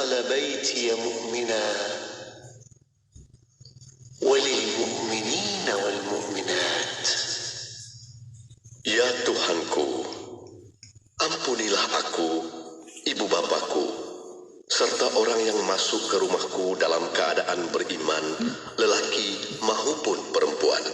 دخل بيتي مؤمنا وللمؤمنين والمؤمنات. Ya Tuhanku, ampunilah aku, ibu bapaku, serta orang yang masuk ke rumahku dalam keadaan beriman, lelaki maupun perempuan.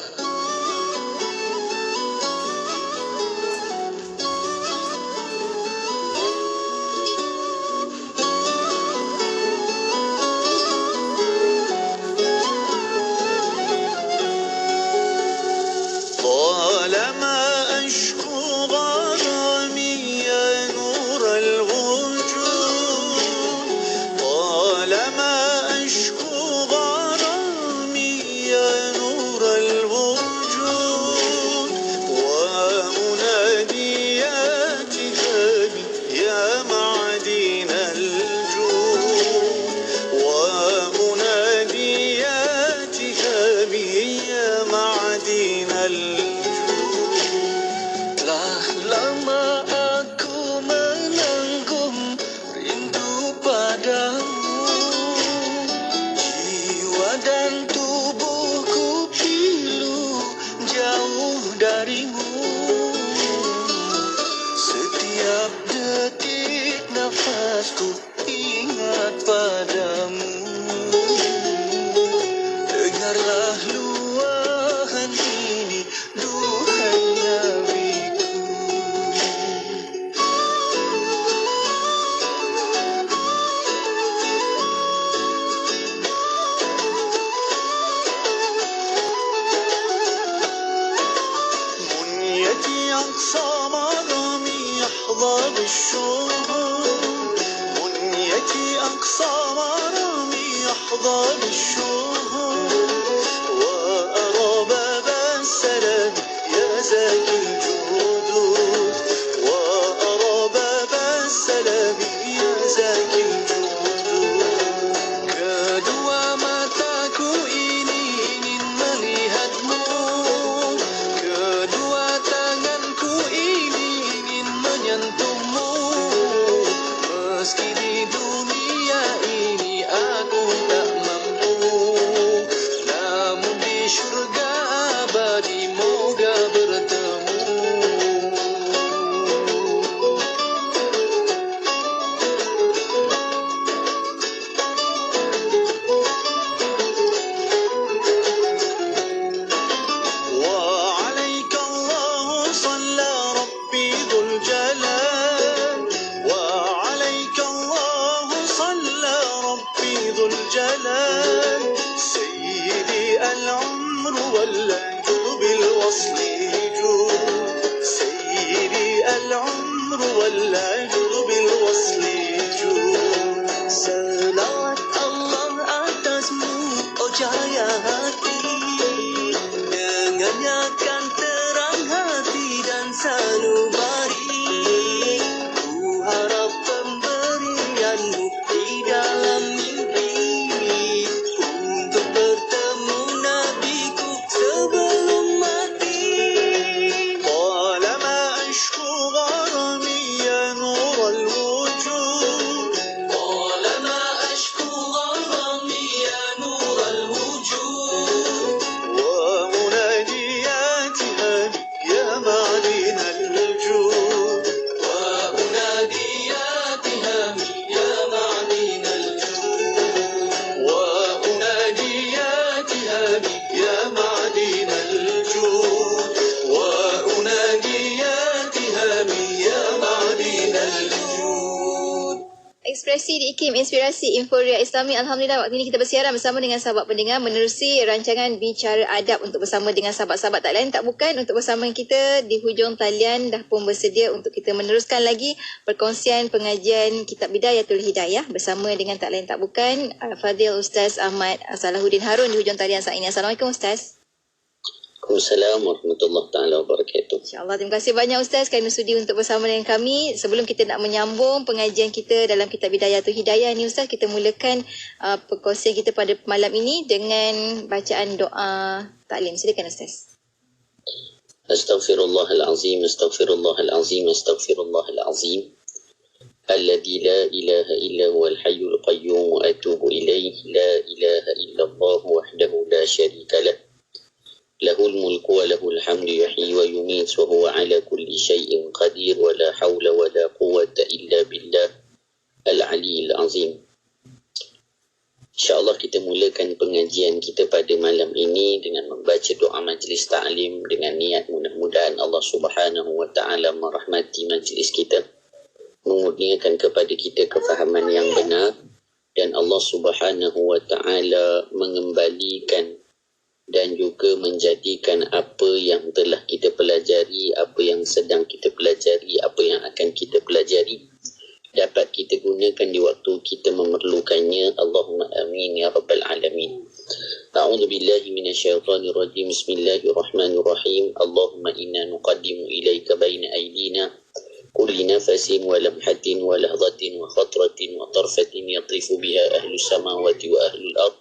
Ekspresi di IKIM Inspirasi Inforia Islami. Alhamdulillah, waktu ini kita bersiaran bersama dengan sahabat pendengar menerusi rancangan Bicara Adab untuk bersama dengan sahabat-sahabat tak lain tak bukan. Untuk bersama kita di hujung talian dah pun bersedia untuk kita meneruskan lagi perkongsian pengajian Kitab Bidayatul Hidayah bersama dengan tak lain tak bukan Fadil Ustaz Ahmad Salahuddin Harun di hujung talian saat ini. Assalamualaikum Ustaz. Waalaikumsalam warahmatullahi taala wabarakatuh. InsyaAllah, terima kasih banyak Ustaz kerana sudi untuk bersama dengan kami. Sebelum kita nak menyambung pengajian kita dalam Kitab Bidayatul Hidayah ni Ustaz, kita mulakan perkongsian kita pada malam ini dengan bacaan doa taklim. Silakan Ustaz. Astaghfirullahalazim, astaghfirullahalazim, astaghfirullahalazim. الذي لا إله إلا هو الحي القيوم وأتوب إليه لا إله إلا الله وحده لا شريك له له الملك وله الحمد يحيي ويميت وهو على كل شيء قدير ولا حول ولا قوة إلا بالله العلي العظيم. InsyaAllah kita mulakan pengajian kita pada malam ini dengan membaca doa majlis ta'lim dengan niat mudah-mudahan Allah Subhanahu wa ta'ala merahmati majlis kita, mengurniakan kepada kita kefahaman yang benar, dan Allah Subhanahu wa ta'ala mengembalikan dan juga menjadikan apa yang telah kita pelajari, apa yang sedang kita pelajari, apa yang akan kita pelajari dapat kita gunakan di waktu kita memerlukannya. Allahumma amin ya rabbal alamin. A'udzu billahi minasyaitonir rajim. Bismillahirrahmanirrahim. Allahumma inna nuqaddimu ilaika baina aydina kulli nafasin wa lamhatin wa lahzatin wa khatratin wa tarfatin yatrifu biha ahlus samawati wa ahlul ard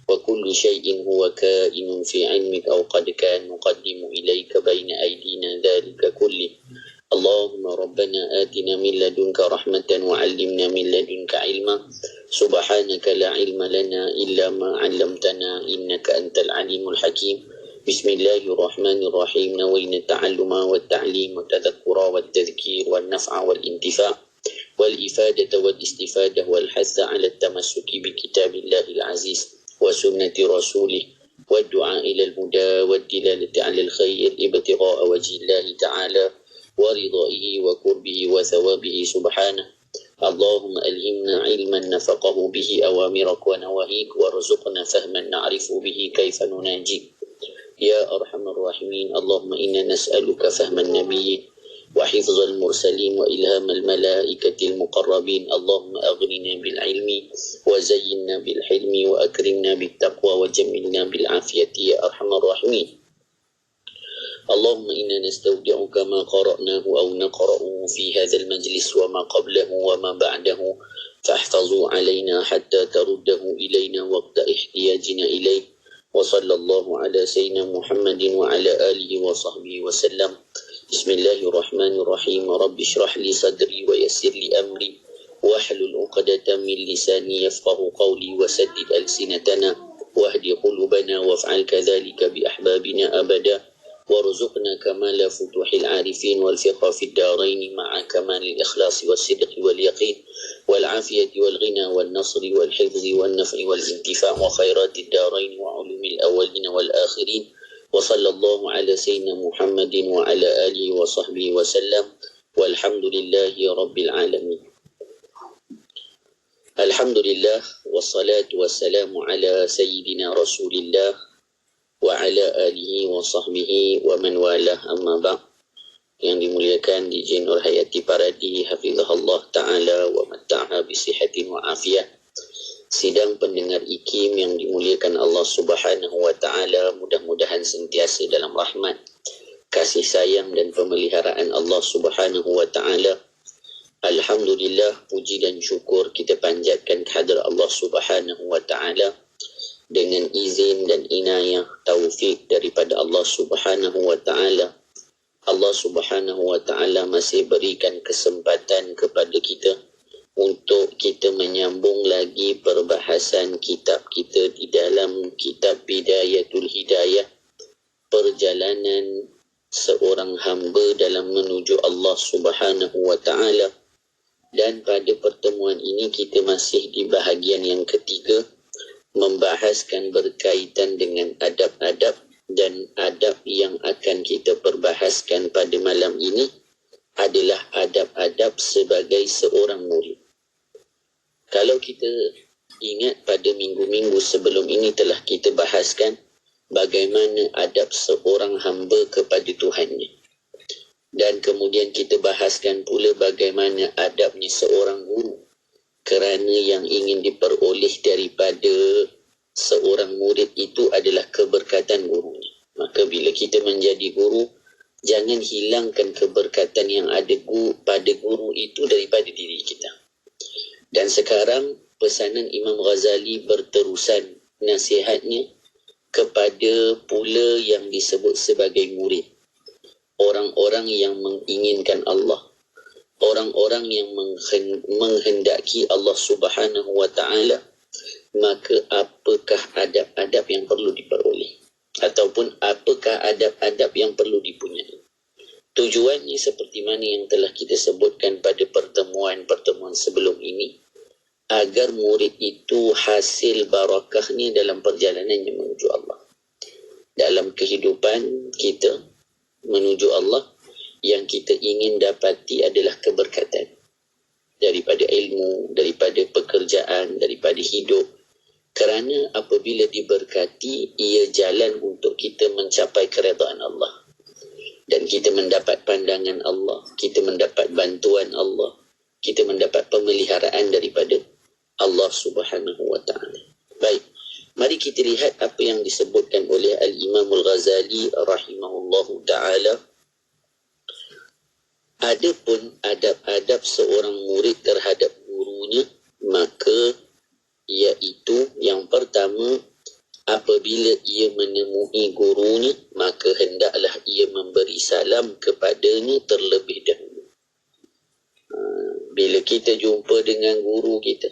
wa kullu shay'in huwa kainun fi 'ilmik aw qad kana nuqaddimu ilaika baina aydina dhalika kulli. اللهم ربنا آتنا من لدنك رحمة وعلمنا من لدنك علما سبحانك لا علم لنا إلا ما علمتنا إنك أنت العليم الحكيم. بسم الله الرحمن الرحيم. نوينا التعلم والتعليم والتذكر والتذكير والنفع والانتفاع والإفادة والاستفادة والحث على التمسك بكتاب الله العزيز وسنة رسوله والدعاء إلى الهدى والدلالة على الخير ابتغاء وجه الله تعالى ورضائه وقربه وثوابه سبحانه. اللهم ألهمنا علما نفقه به أوامرك ونواهيك وارزقنا فهما نعرف به كيف نناجيك يا أرحم الراحمين. اللهم إنا نسألك فهم النبي وحفظ المرسلين وإلهام الملائكة المقربين. اللهم أغننا بالعلم وزينا بالحلم وأكرمنا بالتقوى وجملنا بالعافية يا أرحم الراحمين. اللهم إنا نستودعك ما قرأناه أو نقرأه في هذا المجلس وما قبله وما بعده فاحفظوا علينا حتى ترده إلينا وقت احتياجنا إليه. وصلى الله على سيدنا محمد وعلى آله وصحبه وسلم. بسم الله الرحمن الرحيم. رب اشرح لي صدري ويسر لي أمري واحلل عقدة من لساني يفقه قولي وسدد ألسنتنا واهد قلوبنا وافعل كذلك بأحبابنا أبدا وارزقنا كمال فتوح العارفين والفقه في الدارين مع كمال الإخلاص والصدق واليقين والعافية والغنى والنصر والحفظ والنفع والانتفاع وخيرات الدارين وعلوم الأولين والآخرين. وصلى الله على سيدنا محمد وعلى آله وصحبه وسلم والحمد لله رب العالمين. الحمد لله والصلاة والسلام على سيدنا رسول الله وعلى آله وصحبه ومن والاه أما بعد. Yang dimuliakan Dijen Nur Hayati Paradi hafizahullah ta'ala wa matta'ha bisihatin wa afiyah. Sidang pendengar IKIM yang dimuliakan Allah Subhanahu wa ta'ala, mudah-mudahan sentiasa dalam rahmat, kasih sayang dan pemeliharaan Allah Subhanahu wa ta'ala. Alhamdulillah, puji dan syukur kita panjatkan kehadrat Allah Subhanahu wa ta'ala dengan izin dan inayah taufik daripada Allah Subhanahu wa ta'ala. Allah Subhanahu wa ta'ala masih berikan kesempatan kepada kita untuk kita menyambung lagi perbahasan kitab kita di dalam kitab Bidayatul Hidayah, perjalanan seorang hamba dalam menuju Allah Subhanahu wa ta'ala. Dan pada pertemuan ini kita masih di bahagian yang ketiga, membahaskan berkaitan dengan adab-adab, dan adab yang akan kita perbahaskan pada malam ini adalah adab-adab sebagai seorang murid. Kalau kita ingat pada minggu-minggu sebelum ini telah kita bahaskan bagaimana adab seorang hamba kepada Tuhannya. Dan kemudian kita bahaskan pula bagaimana adabnya seorang guru, kerana yang ingin diperoleh daripada seorang murid itu adalah keberkatan gurunya. Maka bila kita menjadi guru, jangan hilangkan keberkatan yang ada pada guru itu daripada diri kita. Dan sekarang pesanan Imam Ghazali berterusan nasihatnya kepada pula yang disebut sebagai murid, orang-orang yang menginginkan Allah, orang-orang yang menghendaki Allah Subhanahu wa ta'ala, maka apakah adab-adab yang perlu diperoleh? Ataupun apakah adab-adab yang perlu dipunyai? Tujuannya seperti mana yang telah kita sebutkan pada pertemuan-pertemuan sebelum ini, agar murid itu hasil barakahnya dalam perjalanannya menuju Allah. Dalam kehidupan kita menuju Allah, yang kita ingin dapati adalah keberkatan daripada ilmu, daripada pekerjaan, daripada hidup. Kerana apabila diberkati, ia jalan untuk kita mencapai keredaan Allah. Dan kita mendapat pandangan Allah, kita mendapat bantuan Allah, kita mendapat pemeliharaan daripada Allah Subhanahu wa ta'ala. Baik, mari kita lihat apa yang disebutkan oleh Al-Imam Al-Ghazali rahimahullahu ta'ala. Adapun adab-adab seorang murid terhadap gurunya, maka iaitu yang pertama, apabila ia menemui gurunya, maka hendaklah ia memberi salam kepadanya terlebih dahulu. Bila kita jumpa dengan guru kita,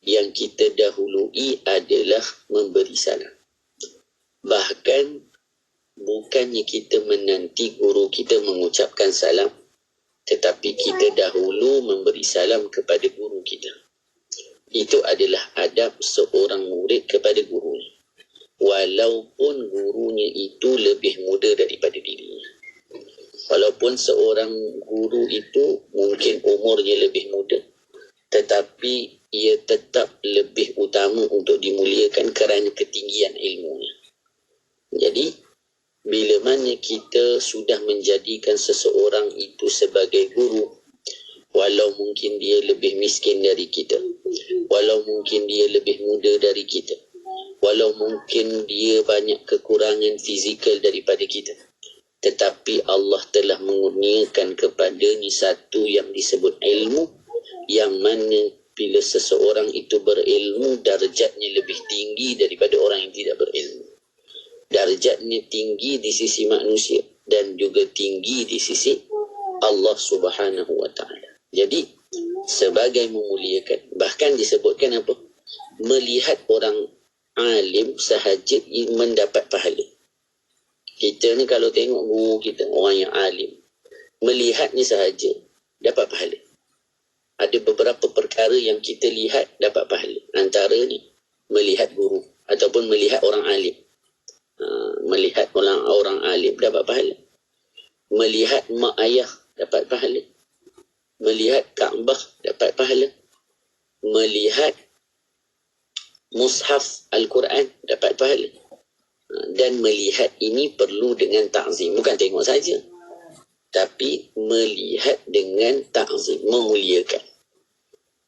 yang kita dahului adalah memberi salam. Bahkan bukannya kita menanti guru kita mengucapkan salam, tetapi kita dahulu memberi salam kepada guru kita. Itu adalah adab seorang murid kepada gurunya, walaupun gurunya itu lebih muda daripada dirinya. Walaupun seorang guru itu mungkin umurnya lebih muda, tetapi ia tetap lebih utama untuk dimuliakan kerana ketinggian ilmunya. Jadi, bila mana kita sudah menjadikan seseorang itu sebagai guru, walau mungkin dia lebih miskin dari kita, walau mungkin dia lebih muda dari kita, walau mungkin dia banyak kekurangan fizikal daripada kita, tetapi Allah telah mengurniakan kepadanya satu yang disebut ilmu, yang mana bila seseorang itu berilmu, darjatnya lebih tinggi daripada orang yang tidak berilmu. Darjatnya tinggi di sisi manusia dan juga tinggi di sisi Allah Subhanahu wa ta'ala. Jadi, sebagai memuliakan, bahkan disebutkan apa? Melihat orang alim sahaja mendapat pahala. Kita ni kalau tengok guru kita, orang yang alim, melihatnya sahaja dapat pahala. Ada beberapa perkara yang kita lihat dapat pahala. Antaranya melihat guru ataupun melihat orang alim. Melihat orang alim dapat pahala. Melihat mak ayah dapat pahala. Melihat Kaabah dapat pahala. Melihat mushaf Al-Quran dapat pahala. Dan melihat ini perlu dengan ta'zim. Bukan tengok saja, tapi melihat dengan ta'zim, memuliakan.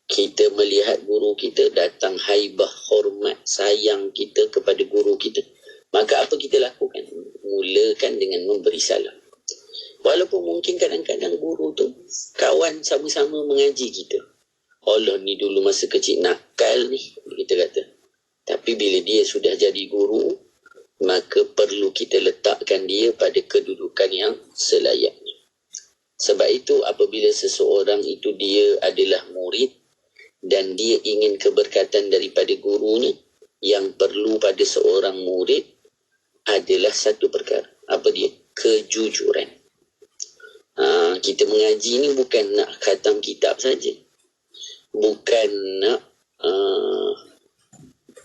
Kita melihat guru kita, datang haibah, hormat, sayang kita kepada guru kita. Maka apa kita lakukan? Mulakan dengan memberi salam. Walaupun mungkin kadang-kadang guru tu kawan sama-sama mengaji kita. Allah ni dulu masa kecil nakal ni, kita kata. Tapi bila dia sudah jadi guru, maka perlu kita letakkan dia pada kedudukan yang selayaknya. Sebab itu apabila seseorang itu dia adalah murid dan dia ingin keberkatan daripada gurunya, yang perlu pada seorang murid adalah satu perkara. Apa dia? Kejujuran. Kita mengaji ni bukan nak khatam kitab saja. Bukan nak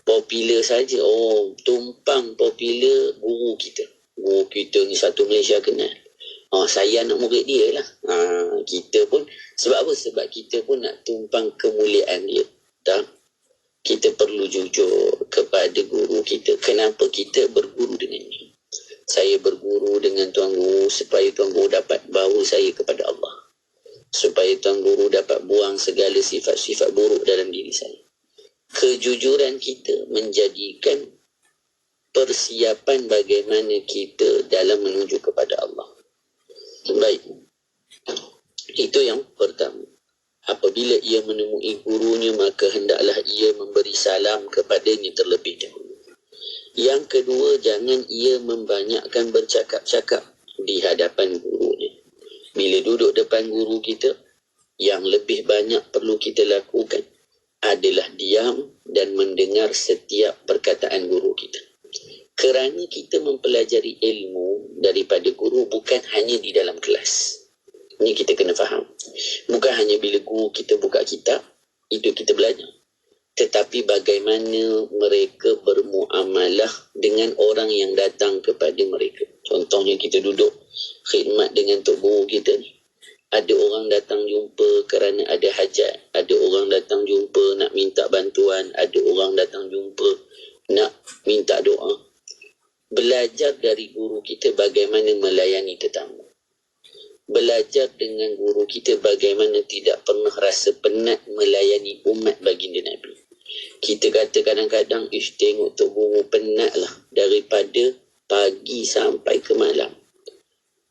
popular saja. Oh, tumpang popular guru kita. Guru kita ni satu Malaysia kenal. Saya nak murid dia lah. Kita pun, sebab apa? Sebab kita pun nak tumpang kemuliaan dia. Tak? Kita perlu jujur kepada guru kita. Kenapa kita berguru dengannya? Saya berguru dengan Tuan Guru supaya Tuan Guru dapat bawa saya kepada Allah. Supaya Tuan Guru dapat buang segala sifat-sifat buruk dalam diri saya. Kejujuran kita menjadikan persiapan bagaimana kita dalam menuju kepada Allah. Baik. Itu yang pertama. Apabila ia menemui gurunya, maka hendaklah ia memberi salam kepadanya terlebih dahulu. Yang kedua, jangan ia membanyakkan bercakap-cakap di hadapan gurunya. Bila duduk depan guru kita, Yang lebih banyak perlu kita lakukan adalah diam dan mendengar setiap perkataan guru kita. Kerana kita mempelajari ilmu daripada guru bukan hanya di dalam kelas. Ini kita kena faham. Bukan hanya bila guru kita buka kitab, itu kita belajar. Tetapi bagaimana mereka bermuamalah dengan orang yang datang kepada mereka. Contohnya kita duduk khidmat dengan tok guru kita ni. Ada orang datang jumpa kerana ada hajat. Ada orang datang jumpa nak minta bantuan. Ada orang datang jumpa nak minta doa. Belajar dari guru kita bagaimana melayani tetamu. Belajar dengan guru kita bagaimana tidak pernah rasa penat melayani umat baginda Nabi. Kita kata kadang-kadang, tengok tok guru penat lah daripada pagi sampai ke malam.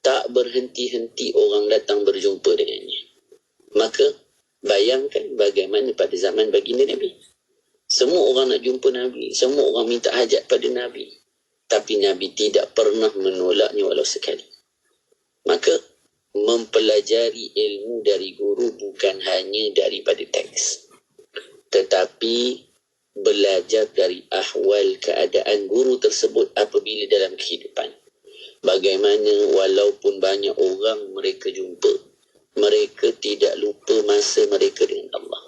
Tak berhenti-henti orang datang berjumpa dengannya. Maka bayangkan bagaimana pada zaman baginda Nabi. Semua orang nak jumpa Nabi. Semua orang minta hajat pada Nabi. Tapi Nabi tidak pernah menolaknya walau sekali. Maka mempelajari ilmu dari guru bukan hanya daripada teks. Tetapi belajar dari ahwal keadaan guru tersebut apabila dalam kehidupan. Bagaimana walaupun banyak orang mereka jumpa, mereka tidak lupa masa mereka dengan Allah.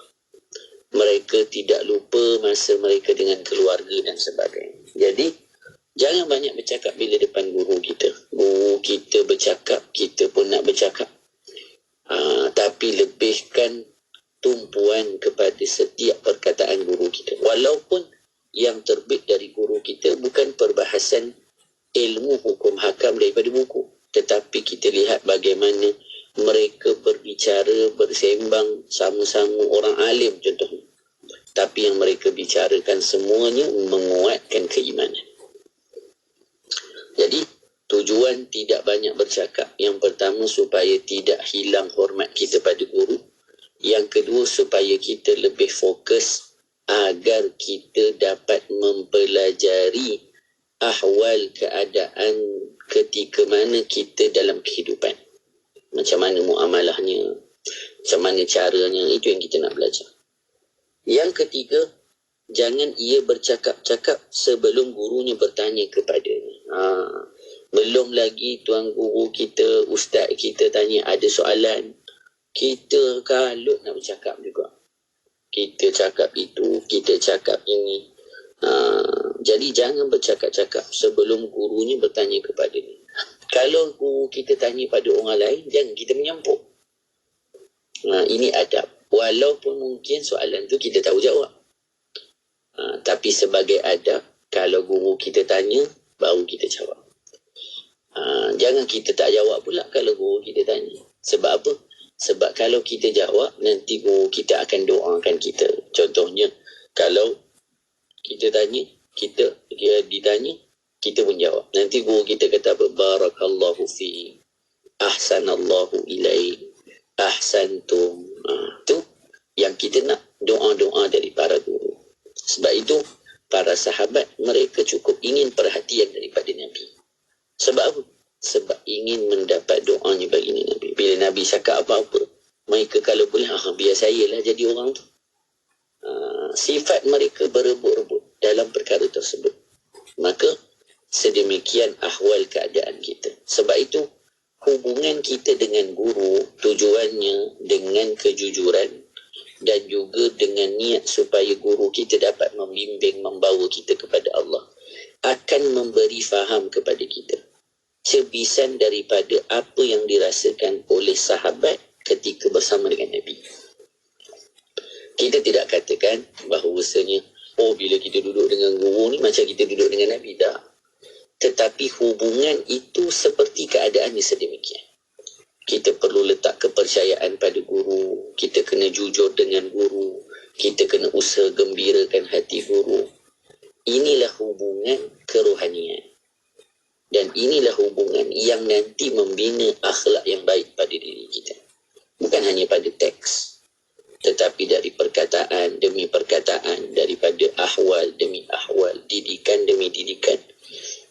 Mereka tidak lupa masa mereka dengan keluarga dan sebagainya. Jadi, jangan banyak bercakap bila depan guru kita. Guru kita bercakap, kita pun nak bercakap. Tapi lebihkan tumpuan kepada setiap perkataan guru kita. Walaupun yang terbit dari guru kita bukan perbahasan ilmu hukum hakam daripada buku. Tetapi kita lihat bagaimana mereka berbicara, bersembang sama-sama orang alim contohnya. Tapi yang mereka bicarakan semuanya menguatkan keimanan. Jadi, tujuan tidak banyak bercakap. Yang pertama, supaya tidak hilang hormat kita pada guru. Yang kedua, supaya kita lebih fokus agar kita dapat mempelajari ahwal keadaan ketika mana kita dalam kehidupan. Macam mana muamalahnya, macam mana caranya, itu yang kita nak belajar. Yang ketiga, jangan ia bercakap-cakap sebelum gurunya bertanya kepadanya. Belum lagi tuan guru kita, ustaz kita tanya ada soalan, kita kalut nak bercakap juga. Kita cakap itu, kita cakap ini. Jadi jangan bercakap-cakap sebelum gurunya bertanya kepadanya. Kalau guru kita tanya pada orang lain, jangan kita menyampuk. Ini adab. Walaupun mungkin soalan tu kita tahu jawab. Tapi sebagai adab, kalau guru kita tanya, baru kita jawab. Jangan kita tak jawab pula kalau guru kita tanya. Sebab apa? Sebab kalau kita jawab, nanti guru kita akan doakan kita. Contohnya, kalau kita tanya, kita ditanya, kita pun jawab. Nanti guru kita kata apa? Barakallahu fi, ahsanallahu ilaih, ahsantum. Itu yang kita nak, doa-doa dari para guru. Sebab itu para sahabat mereka cukup ingin perhatian daripada Nabi. Sebab apa? Sebab ingin mendapat doanya baginda Nabi. Bila Nabi cakap apa-apa, mereka kalau boleh, biar saya lah jadi orang tu. Sifat mereka berebut-rebut dalam perkara tersebut. Maka sedemikian ahwal keadaan kita. Sebab itu hubungan kita dengan guru tujuannya dengan kejujuran dan juga dengan niat supaya guru kita dapat membimbing, membawa kita kepada Allah, akan memberi faham kepada kita cebisan daripada apa yang dirasakan oleh sahabat ketika bersama dengan Nabi. Kita tidak katakan bahawasanya bila kita duduk dengan guru ni macam kita duduk dengan Nabi. Tak. Tetapi hubungan itu seperti keadaannya sedemikian. Kita perlu letak kepercayaan pada guru. Kita kena jujur dengan guru. Kita kena usaha gembirakan hati guru. Inilah hubungan kerohanian. Dan inilah hubungan yang nanti membina akhlak yang baik pada diri kita. Bukan hanya pada teks. Tetapi dari perkataan demi perkataan, daripada ahwal demi ahwal, didikan demi didikan.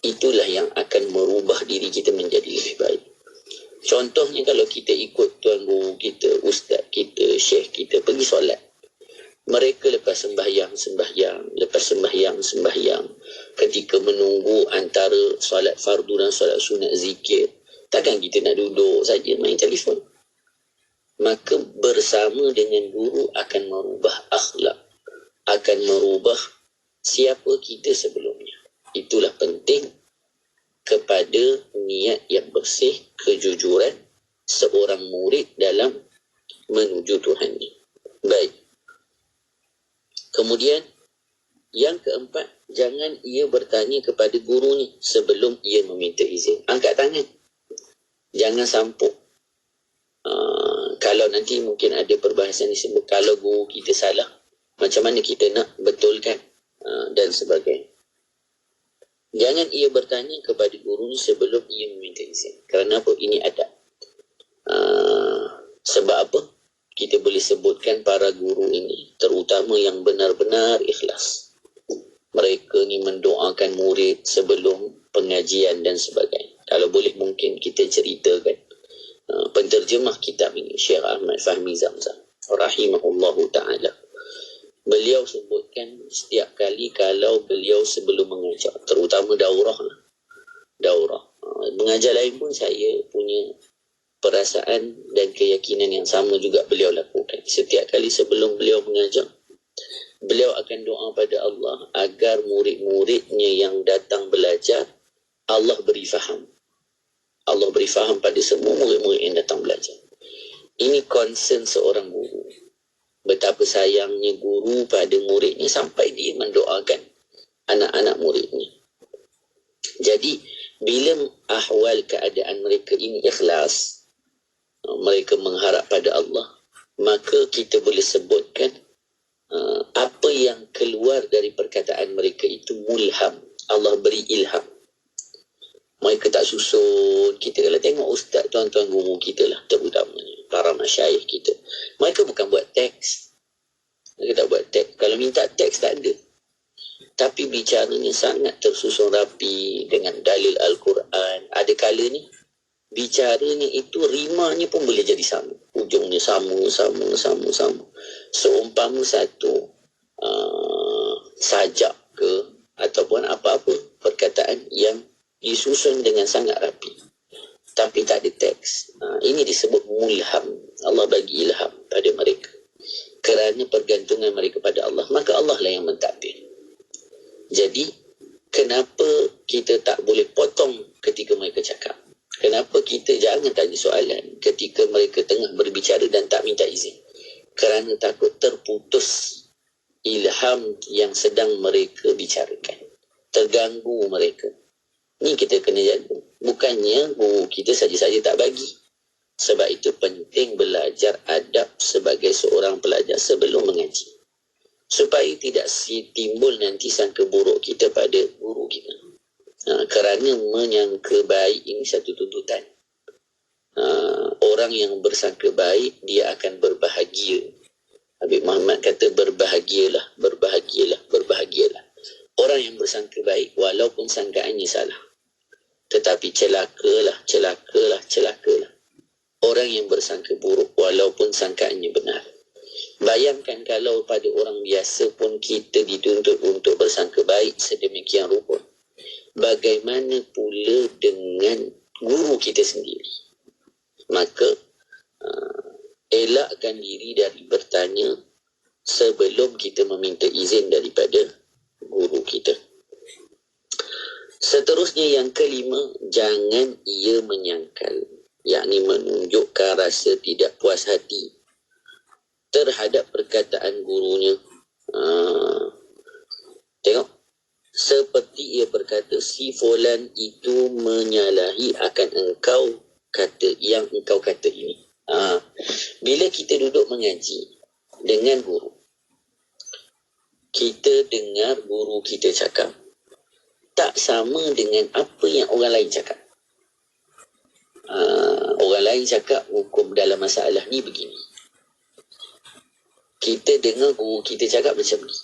Itulah yang akan merubah diri kita menjadi lebih baik. Contohnya kalau kita ikut tuan guru kita, ustaz kita Mereka lepas sembahyang, ketika menunggu antara solat fardu dan solat sunat zikir, takkan kita nak duduk saja main telefon. Maka bersama dengan guru akan merubah akhlak, akan merubah siapa kita sebelumnya. Itulah penting kepada niat yang bersih, kejujuran seorang murid dalam menuju Tuhan ni. Baik. Kemudian yang keempat, jangan ia bertanya kepada gurunya sebelum ia meminta izin. Angkat tangan. Jangan sampuk. Kalau nanti mungkin ada perbahasan disebut, kalau guru kita salah, macam mana kita nak betulkan dan sebagainya. Jangan ia bertanya kepada gurunya sebelum ia meminta izin. Kerana apa? Ini adab. Sebab apa? Kita boleh sebutkan para guru ini, terutama yang benar-benar ikhlas. Mereka ni mendoakan murid sebelum pengajian dan sebagainya. Kalau boleh mungkin kita ceritakan penterjemah kitab ini, Syekh Ahmad Fahmi Zamzam rahimahullahu ta'ala. Beliau sebutkan setiap kali kalau beliau sebelum mengajar, terutama daurah. Mengajar lain pun saya punya perasaan dan keyakinan yang sama juga beliau lakukan. Setiap kali sebelum beliau mengajar, beliau akan doa pada Allah agar murid-muridnya yang datang belajar, Allah beri faham. Allah beri faham pada semua murid-murid yang datang belajar. Ini concern seorang guru. Betapa sayangnya guru pada muridnya sampai dia mendoakan anak-anak muridnya. Jadi, bila ahwal keadaan mereka ini ikhlas, mereka mengharap pada Allah, maka kita boleh sebutkan apa yang keluar dari perkataan mereka itu mulham. Allah beri ilham. Mereka tak susun. Kita kalau tengok ustaz, tuan-tuan guru kita lah, terutamanya para masyayikh kita, mereka bukan buat teks. Mereka tak buat teks. Kalau minta teks tak ada. Tapi bicaranya sangat tersusun rapi dengan dalil Al-Quran. Ada kala ni bicaranya itu rimanya pun boleh jadi sama. Ujungnya sama. Seumpama satu sajak ke ataupun apa-apa perkataan yang disusun dengan sangat rapi, tapi tak ada teks. Ini disebut mulham. Allah bagi ilham pada mereka. Kerana pergantungan mereka pada Allah, maka Allah lah yang mentadbir. Jadi, kenapa kita tak boleh potong ketika mereka cakap? Kenapa kita jangan tanya soalan ketika mereka tengah berbicara dan tak minta izin? Kerana takut terputus ilham yang sedang mereka bicarakan. Terganggu mereka. Ni kita kena jaga. Bukannya guru kita saja-saja tak bagi. Sebab itu penting belajar adab sebagai seorang pelajar sebelum mengaji. Supaya tidak timbul nanti sangka buruk kita pada guru kita. Kerana menyangka baik ini satu tuntutan. Orang yang bersangka baik, dia akan berbahagia. Habib Muhammad kata berbahagialah. Orang yang bersangka baik, walaupun sangkaannya salah, tetapi celakalah. Orang yang bersangka buruk, walaupun sangkaannya benar. Bayangkan kalau pada orang biasa pun kita dituntut untuk bersangka baik sedemikian rupa. Bagaimana pula dengan guru kita sendiri? Maka elakkan diri dari bertanya sebelum kita meminta izin daripada guru kita. Seterusnya yang kelima, jangan ia menyangkal, yakni menunjukkan rasa tidak puas hati terhadap perkataan gurunya. Tengok, seperti ia berkata, si fulan itu menyalahi akan engkau kata yang engkau kata ini. Bila kita duduk mengaji dengan guru, kita dengar guru kita cakap tak sama dengan apa yang orang lain cakap. Orang lain cakap hukum dalam masalah ni begini. Kita dengar guru kita cakap macam ni.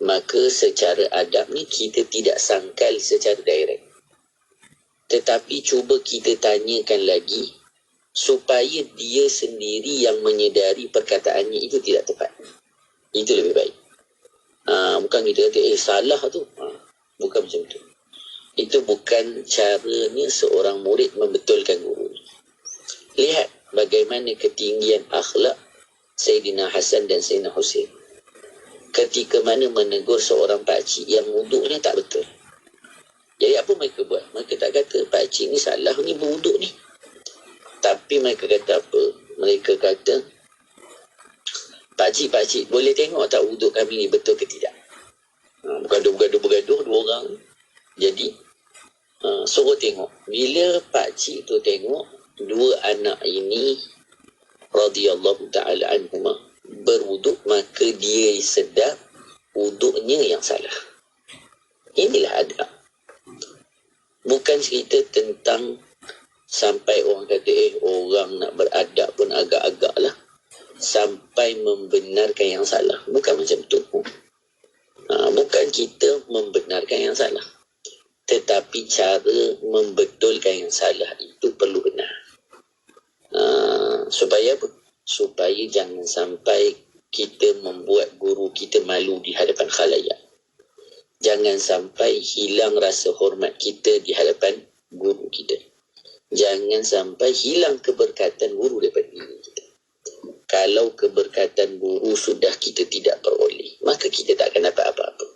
Maka secara adab ni kita tidak sangkal secara direct. Tetapi cuba kita tanyakan lagi supaya dia sendiri yang menyedari perkataannya itu tidak tepat. Itu lebih baik. Bukan kita kata salah tu. Bukan macam tu. Itu bukan caranya seorang murid membetulkan guru. Lihat bagaimana ketinggian akhlak Sayyidina Hasan dan Sayyidina Husain. Ketika mana menegur seorang pakcik yang wuduknya tak betul. Jadi apa mereka buat? Mereka tak kata pakcik ni salah ni berwuduk ni. Tapi mereka kata apa? Mereka kata, pakcik boleh tengok tak wuduk kami ni betul ke tidak? Bergaduh dua orang. Jadi suruh tengok. Bila pakcik tu tengok dua anak ini radhiyallahu ta'ala anhumah berwuduk, maka dia sedar wuduknya yang salah. Inilah adab. Bukan cerita tentang sampai orang kata orang nak beradab pun agak-agak lah sampai membenarkan yang salah. Bukan macam tu. Bukan kita membenarkan yang salah, tetapi cara membetulkan yang salah itu perlu benar. Supaya apa? Supaya jangan sampai kita membuat guru kita malu di hadapan khalayak. Jangan sampai hilang rasa hormat kita di hadapan guru kita. Jangan sampai hilang keberkatan guru daripada diri kita. Kalau keberkatan guru sudah kita tidak peroleh, maka kita tak akan dapat apa-apa.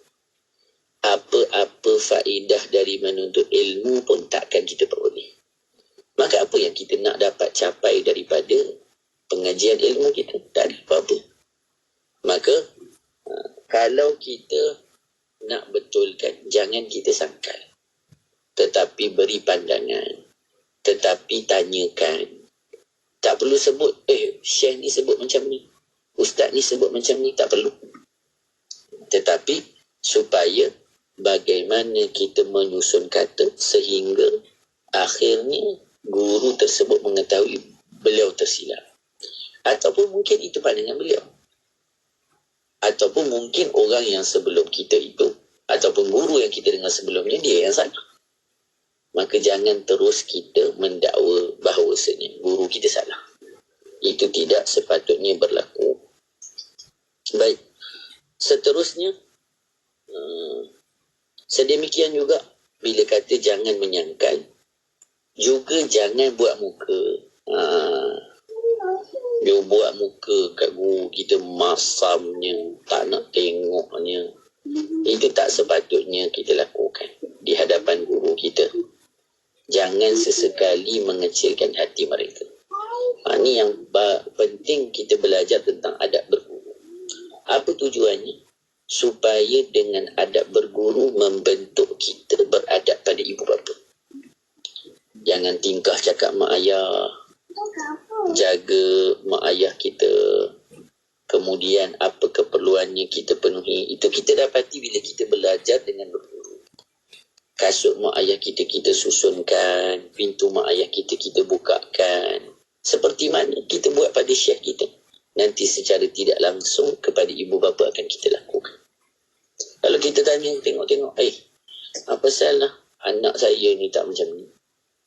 Apa-apa faedah dari menuntut ilmu pun takkan kita peroleh. Maka apa yang kita nak dapat capai daripada pengajian ilmu kita? Tak ada apa-apa. Maka kalau kita nak betulkan, jangan kita sangkal, tetapi beri pandangan, tetapi tanyakan. Tak perlu sebut, Syekh ni sebut macam ni, Ustaz ni sebut macam ni, tak perlu. Tetapi supaya bagaimana kita menyusun kata sehingga akhirnya guru tersebut mengetahui beliau tersilap. Ataupun mungkin itu pandangan beliau. Ataupun mungkin orang yang sebelum kita itu, ataupun guru yang kita dengar sebelumnya, dia yang salah. Maka jangan terus kita mendakwa bahawasanya guru kita salah. Itu tidak sepatutnya berlaku. Baik. Seterusnya, sedemikian juga bila kata jangan menyangkal, juga jangan buat muka. Dia buat muka kat guru kita masamnya, tak nak tengoknya. Itu tak sepatutnya kita lakukan di hadapan guru kita. Jangan sesekali mengecilkan hati mereka. Ini yang penting, kita belajar tentang adab berguru. Apa tujuannya? Supaya dengan adab berguru membentuk kita beradab pada ibu bapa. Jangan tingkah cakap mak ayah, jaga mak ayah kita. Kemudian apa keperluannya kita penuhi. Itu kita dapati bila kita belajar dengan berguru. Kasut mak ayah kita susunkan, pintu mak ayah kita bukakan. Seperti mana kita buat pada syekh kita, nanti secara tidak langsung kepada ibu bapa akan kita lakukan. Kalau kita tanya, tengok-tengok, apa salah anak saya ni tak macam ni?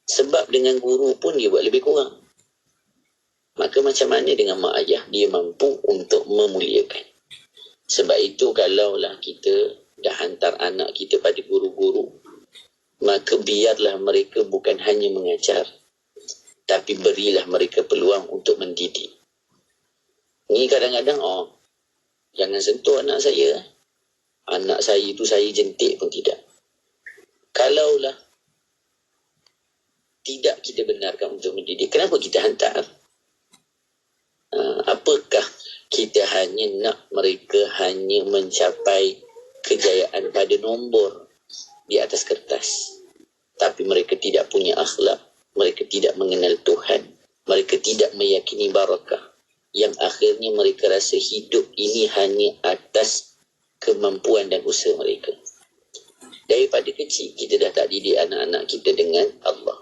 Sebab dengan guru pun dia buat lebih kurang. Maka macam mana dengan mak ayah? Dia mampu untuk memuliakan. Sebab itu kalaulah kita dah hantar anak kita pada guru-guru, maka biarlah mereka bukan hanya mengajar, tapi berilah mereka peluang untuk mendidik. Ni kadang-kadang, jangan sentuh anak saya. Anak saya itu saya jentik pun tidak. Kalaulah tidak kita benarkan untuk mendidik, kenapa kita hantar? Apakah kita hanya nak mereka hanya mencapai kejayaan pada nombor di atas kertas, tapi mereka tidak punya akhlak, mereka tidak mengenal Tuhan, mereka tidak meyakini barakah, yang akhirnya mereka rasa hidup ini hanya atas kemampuan dan usaha mereka. Daripada kecil kita dah tak didik anak-anak kita dengan Allah.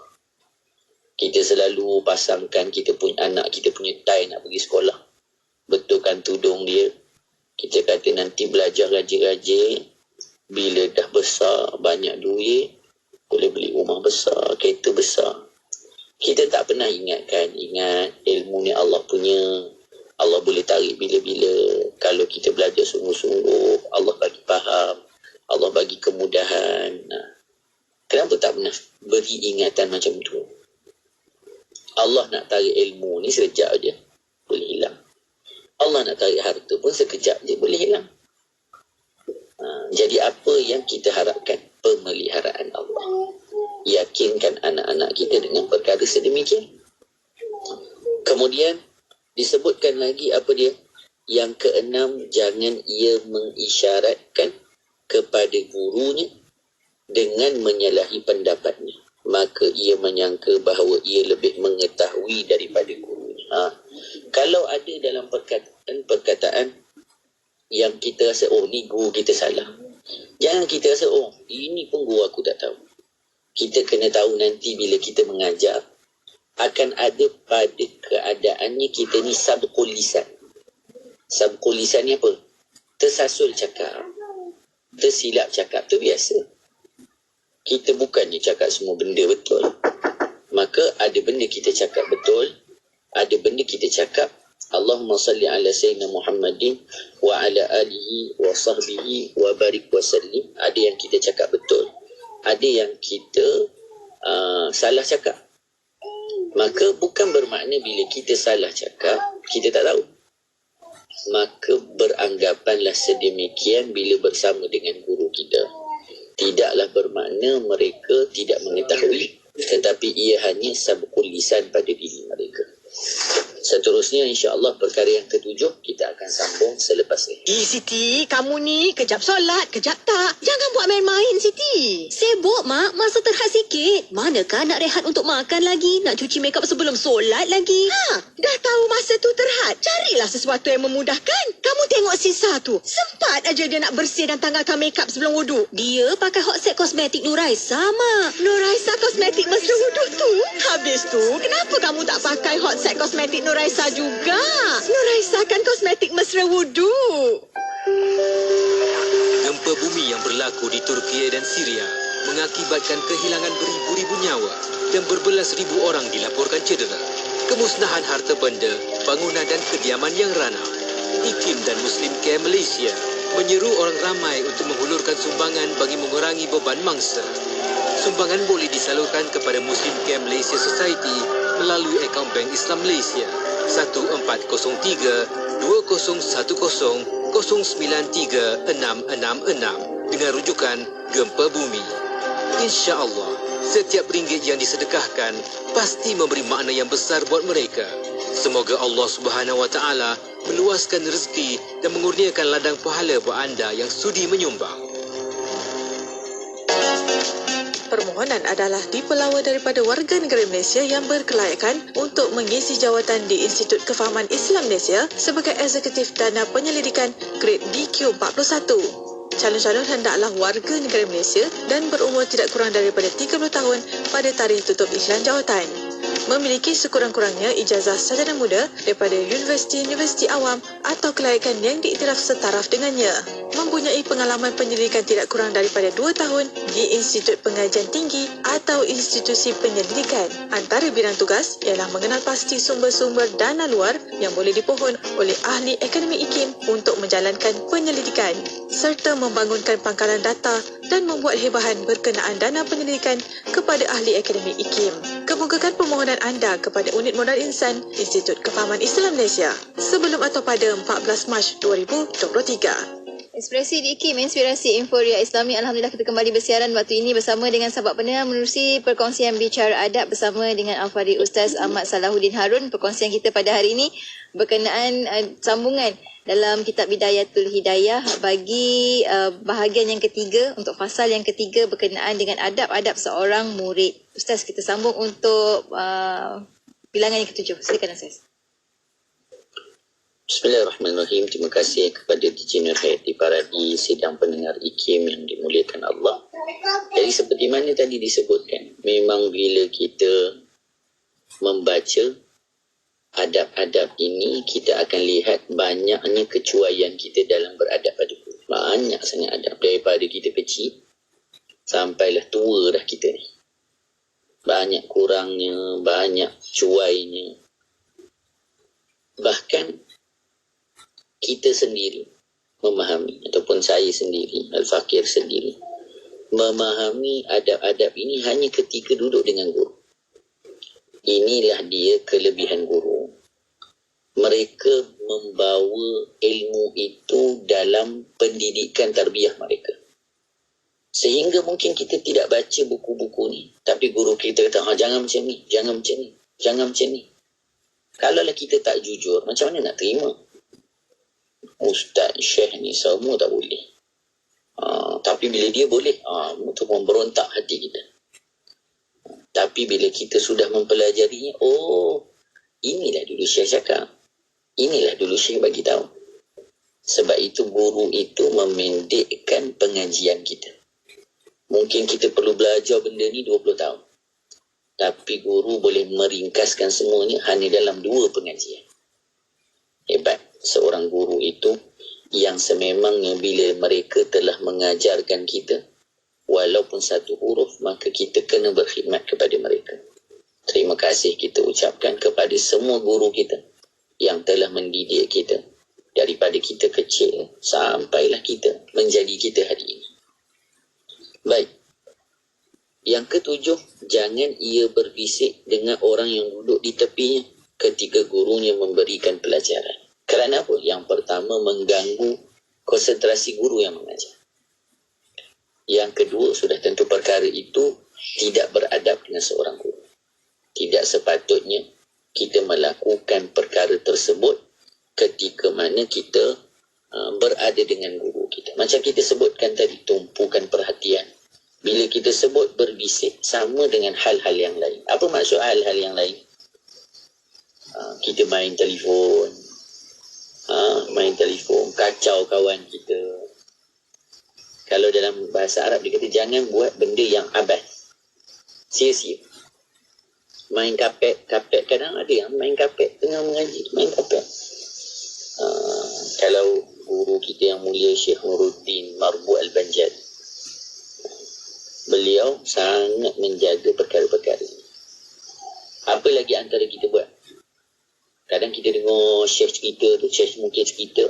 Kita selalu pasangkan kita punya anak, kita punya tie nak pergi sekolah, betulkan tudung dia. Kita kata nanti belajar rajin-rajin, bila dah besar, banyak duit, boleh beli rumah besar, kereta besar. Kita tak pernah ingat ilmu ni Allah punya. Allah boleh tarik bila-bila. Kalau kita belajar sungguh-sungguh, Allah bagi faham, Allah bagi kemudahan. Kenapa tak pernah beri ingatan macam tu? Allah nak tarik ilmu ni sekejap je, boleh hilang. Allah nak tarik harta pun sekejap je, boleh hilang. Jadi apa yang kita harapkan? Pemeliharaan Allah. Yakinkan anak-anak kita dengan perkara sedemikian. Kemudian disebutkan lagi apa dia? Yang keenam, jangan ia mengisyaratkan kepada gurunya dengan menyalahi pendapatnya. Maka ia menyangka bahawa ia lebih mengetahui daripada gurunya. Kalau ada dalam perkataan yang kita rasa, oh ni guru kita salah, jangan kita rasa, oh ini pun guru aku tak tahu. Kita kena tahu nanti bila kita mengajar, akan ada pada keadaannya kita ni sabqul lisan. Sabqul lisan ni apa? Tersasul cakap, tersilap cakap, tu biasa. Kita bukannya cakap semua benda betul. Maka ada benda kita cakap betul, ada benda kita cakap Allahumma salli ala sayyidina Muhammadin wa ala alihi wa sahbihi wa barik wa sallim. Ada yang kita cakap betul, ada yang kita salah cakap. Maka bukan bermakna bila kita salah cakap kita tak tahu. Maka beranggapanlah sedemikian bila bersama dengan guru kita. Tidaklah bermakna mereka tidak mengetahui, tetapi ia hanya sabqul lisan pada diri mereka. Seterusnya insya-Allah perkara yang ketujuh kita akan sambung selepas ini. Siti, kamu ni kejap solat, kejap tak. Jangan buat main-main, Siti. Sibuk, Mak. Masa terhad sikit. Manakah nak rehat untuk makan lagi? Nak cuci makeup sebelum solat lagi? Dah tahu masa tu terhad. Carilah sesuatu yang memudahkan. Kamu tengok Sisa tu. Sempat aja dia nak bersih dan tanggalkan makeup sebelum wuduk. Dia pakai hot set kosmetik Nuraisa, Mak. Nuraisa kosmetik mesra wuduk tu. Habis tu, kenapa kamu tak pakai hot set kosmetik Nuraisa juga? Nuraisa kan kosmetik mesra wuduk. Gempa bumi yang berlaku di Turki dan Syria mengakibatkan kehilangan beribu-ribu nyawa dan berbelas ribu orang dilaporkan cedera. Kemusnahan harta benda, bangunan dan kediaman yang ranah. IKIM dan Muslim Care Malaysia menyeru orang ramai untuk menghulurkan sumbangan bagi mengurangi beban mangsa. Sumbangan boleh disalurkan kepada Muslim Care Malaysia Society melalui akaun Bank Islam Malaysia 1403 2010 093666 dengan rujukan Gempa Bumi. Insya-Allah, setiap ringgit yang disedekahkan pasti memberi makna yang besar buat mereka. Semoga Allah Subhanahu Wa Taala meluaskan rezeki dan mengurniakan ladang pahala buat anda yang sudi menyumbang. Permohonan adalah dipelawa daripada warga negara Malaysia yang berkelayakan untuk mengisi jawatan di Institut Kefahaman Islam Malaysia sebagai Eksekutif Dana Penyelidikan Grade DQ41. Calon-calon hendaklah warga negara Malaysia dan berumur tidak kurang daripada 30 tahun pada tarikh tutup iklan jawatan. Memiliki sekurang-kurangnya ijazah sarjana muda daripada universiti-universiti awam atau kelayakan yang diiktiraf setaraf dengannya. Mempunyai pengalaman penyelidikan tidak kurang daripada 2 tahun di Institut Pengajian Tinggi atau institusi penyelidikan. Antara bidang tugas ialah mengenal pasti sumber-sumber dana luar yang boleh dipohon oleh ahli akademi IKIM untuk menjalankan penyelidikan serta membangunkan pangkalan data dan membuat hebahan berkenaan dana penyelidikan kepada ahli akademi IKIM. Kemukakan permohonan anda kepada Unit Modal Insan Institut Kefahaman Islam Malaysia sebelum atau pada 14 Mac 2023. Ekspresi di IKIM, Inspirasi Inforia Islami. Alhamdulillah kita kembali bersiaran waktu ini bersama dengan sahabat pendengar menerusi perkongsian bicara adab bersama dengan Al-Fadhil Ustaz Ahmad Salahuddin Harun. Perkongsian kita pada hari ini berkenaan sambungan dalam kitab Bidayatul Hidayah bagi bahagian yang ketiga, untuk fasal yang ketiga berkenaan dengan adab-adab seorang murid. Ustaz, kita sambung untuk bilangan yang ketujuh. Silakan Ustaz. Bismillahirrahmanirrahim. Terima kasih kepada DJ Nur Hayati Paradi, sidang pendengar IKIM yang dimuliakan Allah. Jadi seperti mana tadi disebutkan, memang bila kita membaca adab-adab ini, kita akan lihat banyaknya kecuaian kita dalam beradab pada guru. Banyak sangat adab daripada kita kecil sampailah tua dah kita ni. Banyak kurangnya, banyak cuainya. Bahkan kita sendiri memahami, ataupun saya sendiri, Al-Fakir sendiri, memahami adab-adab ini hanya ketika duduk dengan guru. Inilah dia kelebihan guru. Mereka membawa ilmu itu dalam pendidikan tarbiyah mereka. Sehingga mungkin kita tidak baca buku-buku ni, tapi guru kita kata, jangan macam ni, jangan macam ni, jangan macam ni. Kalaulah kita tak jujur, macam mana nak terima? Ustaz, syekh ni semua tak boleh. Tapi bila dia boleh, itu memberontak hati kita. Tapi bila kita sudah mempelajarinya, inilah dulu syekh cakap. Inilah dulu syekh bagi tahu. Sebab itu guru itu memendekkan pengajian kita. Mungkin kita perlu belajar benda ni 20 tahun. Tapi guru boleh meringkaskan semuanya hanya dalam 2 pengajian. Hebat seorang guru itu yang sememangnya bila mereka telah mengajarkan kita, walaupun satu huruf, maka kita kena berkhidmat kepada mereka. Terima kasih kita ucapkan kepada semua guru kita yang telah mendidik kita daripada kita kecil sampailah kita menjadi kita hari ini. Baik. Yang ketujuh, jangan ia berbisik dengan orang yang duduk di tepinya ketika gurunya memberikan pelajaran. Kerana apa? Yang pertama, mengganggu konsentrasi guru yang mengajar. Yang kedua, sudah tentu perkara itu tidak beradab dengan seorang guru. Tidak sepatutnya kita melakukan perkara tersebut ketika mana kita berada dengan guru kita. Macam kita sebutkan tadi, tumpukan perhatian. Bila kita sebut berbisik, sama dengan hal-hal yang lain. Apa maksud hal-hal yang lain? Kita main telefon, kacau kawan kita. Kalau dalam bahasa Arab dia kata, jangan buat benda yang abad, sia-sia. Main kapet, kadang ada yang main kapet tengah mengaji, main kapet. Kalau guru kita yang mulia Syekh Nuruddin Marbu Al-Banjari, beliau sangat menjaga perkara-perkara ini. Apa lagi antara kita buat? Kadang kita dengar Syekh cerita tu, Syekh mungkin cerita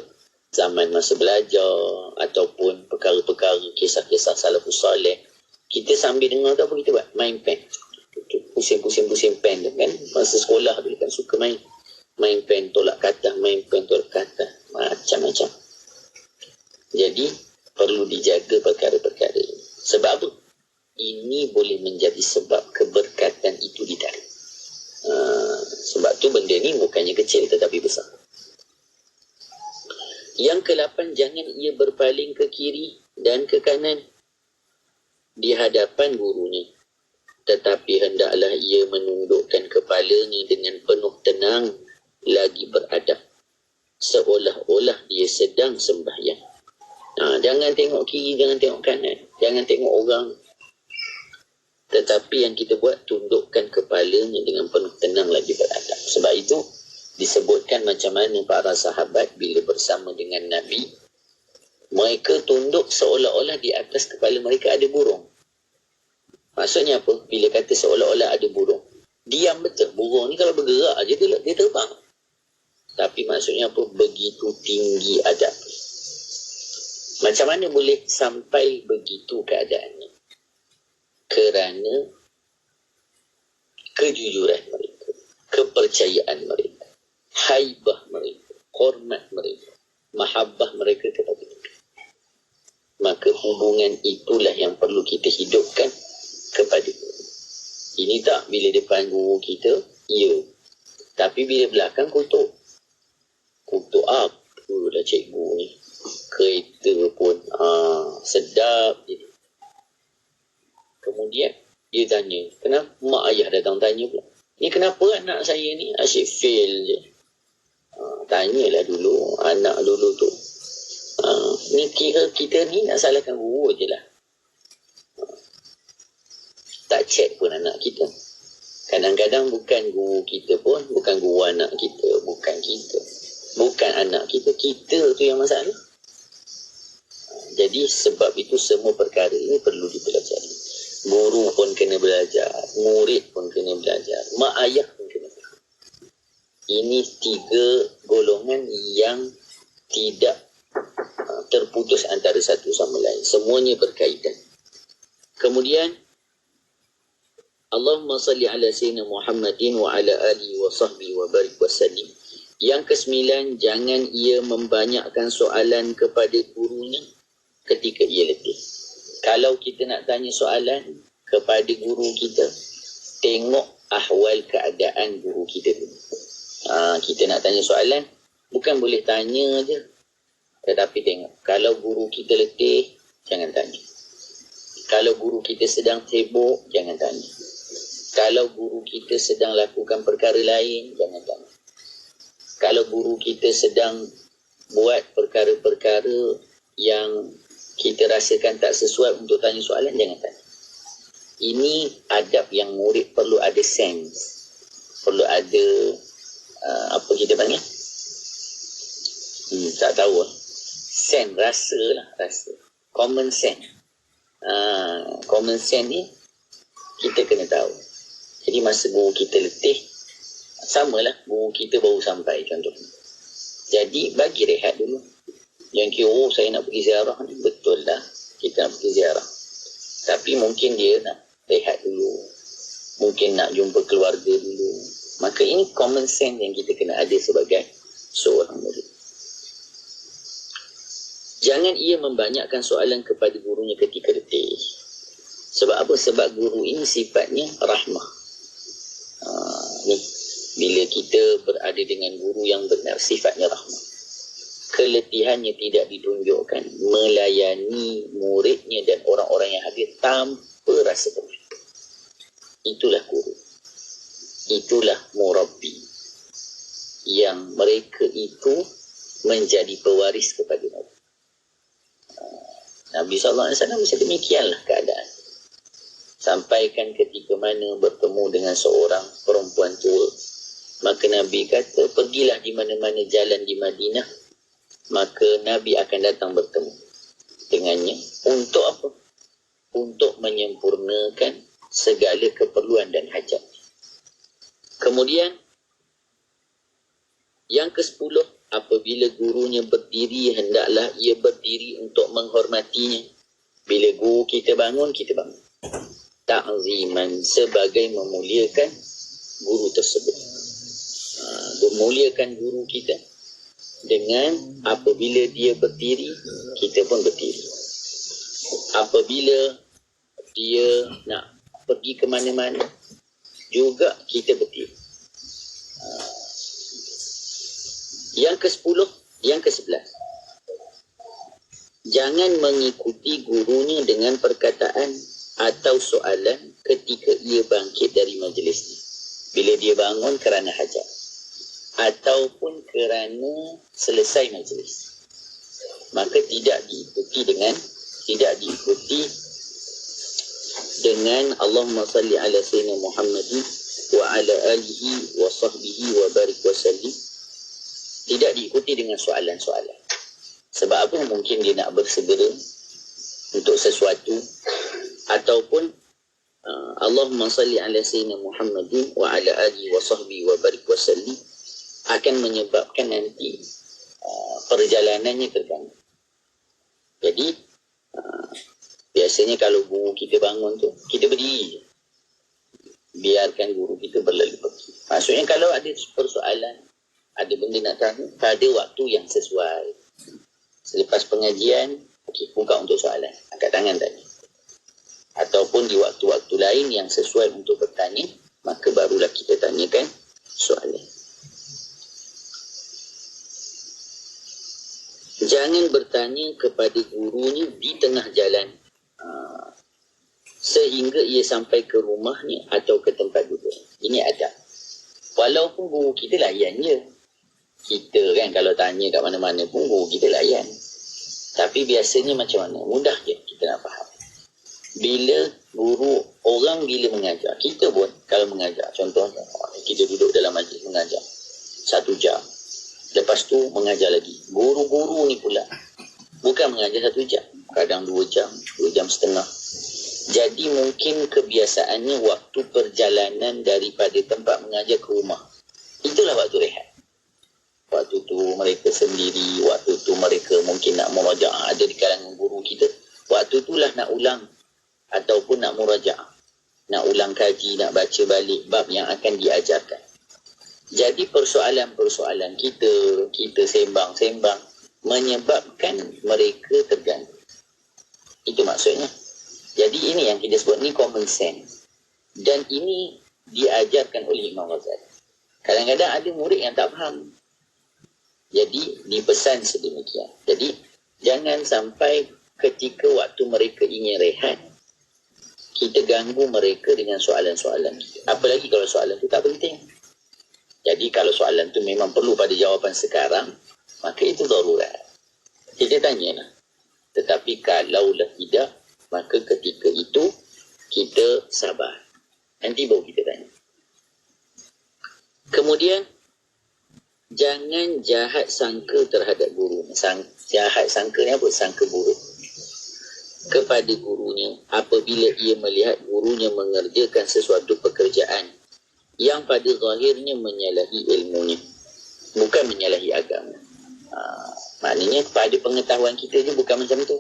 zaman masa belajar ataupun perkara-perkara, kisah-kisah salafus salih. Kita sambil dengar tu apa kita buat? Main pen. Pusing-pusing pen tu kan. Masa sekolah dulu kan suka main pen tolak katak, main pen tolak katak, macam-macam. Jadi perlu dijaga perkara-perkara ini. Sebab apa? Ini boleh menjadi sebab keberkatan itu ditarik. Sebab tu benda ni bukannya kecil tetapi besar. Yang ke-8, jangan ia berpaling ke kiri dan ke kanan di hadapan gurunya. Tetapi hendaklah ia menundukkan kepalanya dengan penuh tenang lagi beradab, seolah-olah dia sedang sembahyang. Jangan tengok kiri, jangan tengok kanan, jangan tengok orang. Tetapi yang kita buat, tundukkan kepalanya dengan penuh tenang lagi beradab. Sebab itu disebutkan macam mana para sahabat bila bersama dengan Nabi, mereka tunduk seolah-olah di atas kepala mereka ada burung. Maksudnya apa? Bila kata seolah-olah ada burung, diam betul. Burung ni kalau bergerak aja dia terbang. Tapi maksudnya apa? Begitu tinggi adab. Macam mana boleh sampai begitu keadaannya? Kerana kejujuran mereka, kepercayaan mereka, haibah mereka, hormat mereka, mahabbah mereka kepada kita. Maka hubungan itulah yang perlu kita hidupkan kepada guru. Ini tak bila depan guru kita, ya. Tapi bila belakang kutuk. Kutuk apa dah cikgu ni. Kereta pun sedap je. Kemudian dia tanya, kenapa mak ayah datang tanya pula? Ni kenapa anak saya ni asyik fail je? Tanyalah dulu anak dulu tu. Ni kira kita ni nak salahkan guru je lah. Tak cek pun anak kita. Kadang-kadang bukan guru kita pun, bukan guru anak kita, bukan kita, bukan anak kita, kita tu yang masalah. Jadi sebab itu semua perkara ini perlu dipelajari. Guru pun kena belajar, murid pun kena belajar, mak ayah pun kena belajar. Ini 3 golongan yang tidak terputus antara satu sama lain. Semuanya berkaitan. Kemudian Allahumma salli ala sayyidina Muhammadin wa ala alihi wa sahbihi wa barik wa sallim. Yang ke-9, jangan ia membanyakkan soalan kepada gurunya ketika ia letih. Kalau kita nak tanya soalan kepada guru kita, tengok ahwal keadaan guru kita dulu. Kita nak tanya soalan, bukan boleh tanya je, tetapi tengok. Kalau guru kita letih, jangan tanya. Kalau guru kita sedang sibuk, jangan tanya. Kalau guru kita sedang lakukan perkara lain, jangan tanya. Kalau guru kita sedang buat perkara-perkara yang kita rasakan tak sesuai untuk tanya soalan, jangan tanya. Ini adab yang murid perlu ada sense. Perlu ada, apa kita panggil? Tak tahu. Sense, rasa lah. Rasa. Common sense. Common sense ni, kita kena tahu. Jadi masa guru kita letih, samalah guru kita baru sampai contohnya. Jadi bagi rehat dulu. Yang kira, saya nak pergi ziarah ni, betul lah kita nak pergi ziarah. Tapi mungkin dia nak rehat dulu. Mungkin nak jumpa keluarga dulu. Maka ini common sense yang kita kena ada sebagai seorang murid. Jangan ia membanyakkan soalan kepada gurunya ketika letih. Sebab apa? Sebab guru ini sifatnya rahmah. Bila kita berada dengan guru yang benar, sifatnya rahmah. Keletihannya tidak ditunjukkan, melayani muridnya dan orang-orang yang hadir tanpa rasa berhenti. Itulah guru. Itulah murabbi. Yang mereka itu menjadi pewaris kepada Nabi. Nabi SAW bisa demikianlah keadaan. Sampaikan ketika mana bertemu dengan seorang perempuan tua, maka Nabi kata, pergilah di mana-mana jalan di Madinah, maka Nabi akan datang bertemu dengannya. Untuk apa? Untuk menyempurnakan segala keperluan dan hajat. Kemudian yang ke-10, apabila gurunya berdiri, hendaklah ia berdiri untuk menghormatinya. Bila guru kita bangun, kita bangun. Ta'ziman, sebagai memuliakan guru tersebut. Memuliakan guru kita dengan apabila dia berdiri, kita pun berdiri. Apabila dia nak pergi ke mana-mana, juga kita berdiri. Yang ke-10, yang ke-11. Jangan mengikuti gurunya dengan perkataan atau soalan ketika ia bangkit dari majlisnya. Bila dia bangun kerana hajat. Ataupun kerana selesai majlis. Maka tidak diikuti dengan Allahumma salli ala sayyidina Muhammadin wa ala alihi wa sahbihi wa barik wa sallim. Tidak diikuti dengan soalan-soalan. Sebab apa? Mungkin dia nak bersegera untuk sesuatu. Ataupun Allahumma salli ala sayyidina Muhammadin wa ala alihi wa sahbihi wa barik wa sallim akan menyebabkan nanti perjalanannya terganggu. Jadi biasanya kalau guru kita bangun tu, kita berdiri je. Biarkan guru kita berlalu pergi. Maksudnya kalau ada persoalan, ada benda nak tanya, pada waktu yang sesuai. Selepas pengajian, okey, buka untuk soalan. Angkat tangan tanya. Ataupun di waktu-waktu lain yang sesuai untuk bertanya, maka barulah kita tanyakan soalan. Jangan bertanya kepada gurunya di tengah jalan sehingga ia sampai ke rumahnya atau ke tempat duduk. Ini adab. Walaupun guru kita layan je. Kita kan kalau tanya kat mana-mana pun guru kita layan. Tapi biasanya macam mana? Mudah je kita nak faham. Bila guru, orang bila mengajar, kita pun kalau mengajar, contohnya kita duduk dalam majlis mengajar 1 jam. Lepas tu mengajar lagi. Guru-guru ni pula bukan mengajar 1 jam. Kadang 2 jam, 2 jam setengah. Jadi mungkin kebiasaannya waktu perjalanan daripada tempat mengajar ke rumah. Itulah waktu rehat. waktu tu mereka sendiri, waktu tu mereka mungkin nak murajaah, ada di kalangan guru kita, waktu itulah nak ulang ataupun nak murajaah, nak ulang kaji, nak baca balik bab yang akan diajarkan. Jadi persoalan-persoalan kita sembang-sembang menyebabkan mereka terganggu. Itu maksudnya. Jadi ini yang kita sebut ni common sense. Dan ini diajarkan oleh Imam Ghazali. Kadang-kadang ada murid yang tak faham. Jadi dipesan sedemikian. Jadi jangan sampai ketika waktu mereka ingin rehat, kita ganggu mereka dengan soalan-soalan kita. Apalagi kalau soalan itu tak penting. Jadi kalau soalan itu memang perlu pada jawapan sekarang, maka itu darurat. Kita tanyalah. Tetapi kalaulah tidak, maka ketika itu kita sabar. Nanti baru kita tanya. Kemudian, jangan jahat sangka terhadap guru. Jahat sangka ni apa? Sangka buruk kepada gurunya apabila ia melihat gurunya mengerjakan sesuatu pekerjaan yang pada zahirnya menyalahi ilmunya, bukan menyalahi agama. Maknanya pada pengetahuan kita ni bukan macam tu,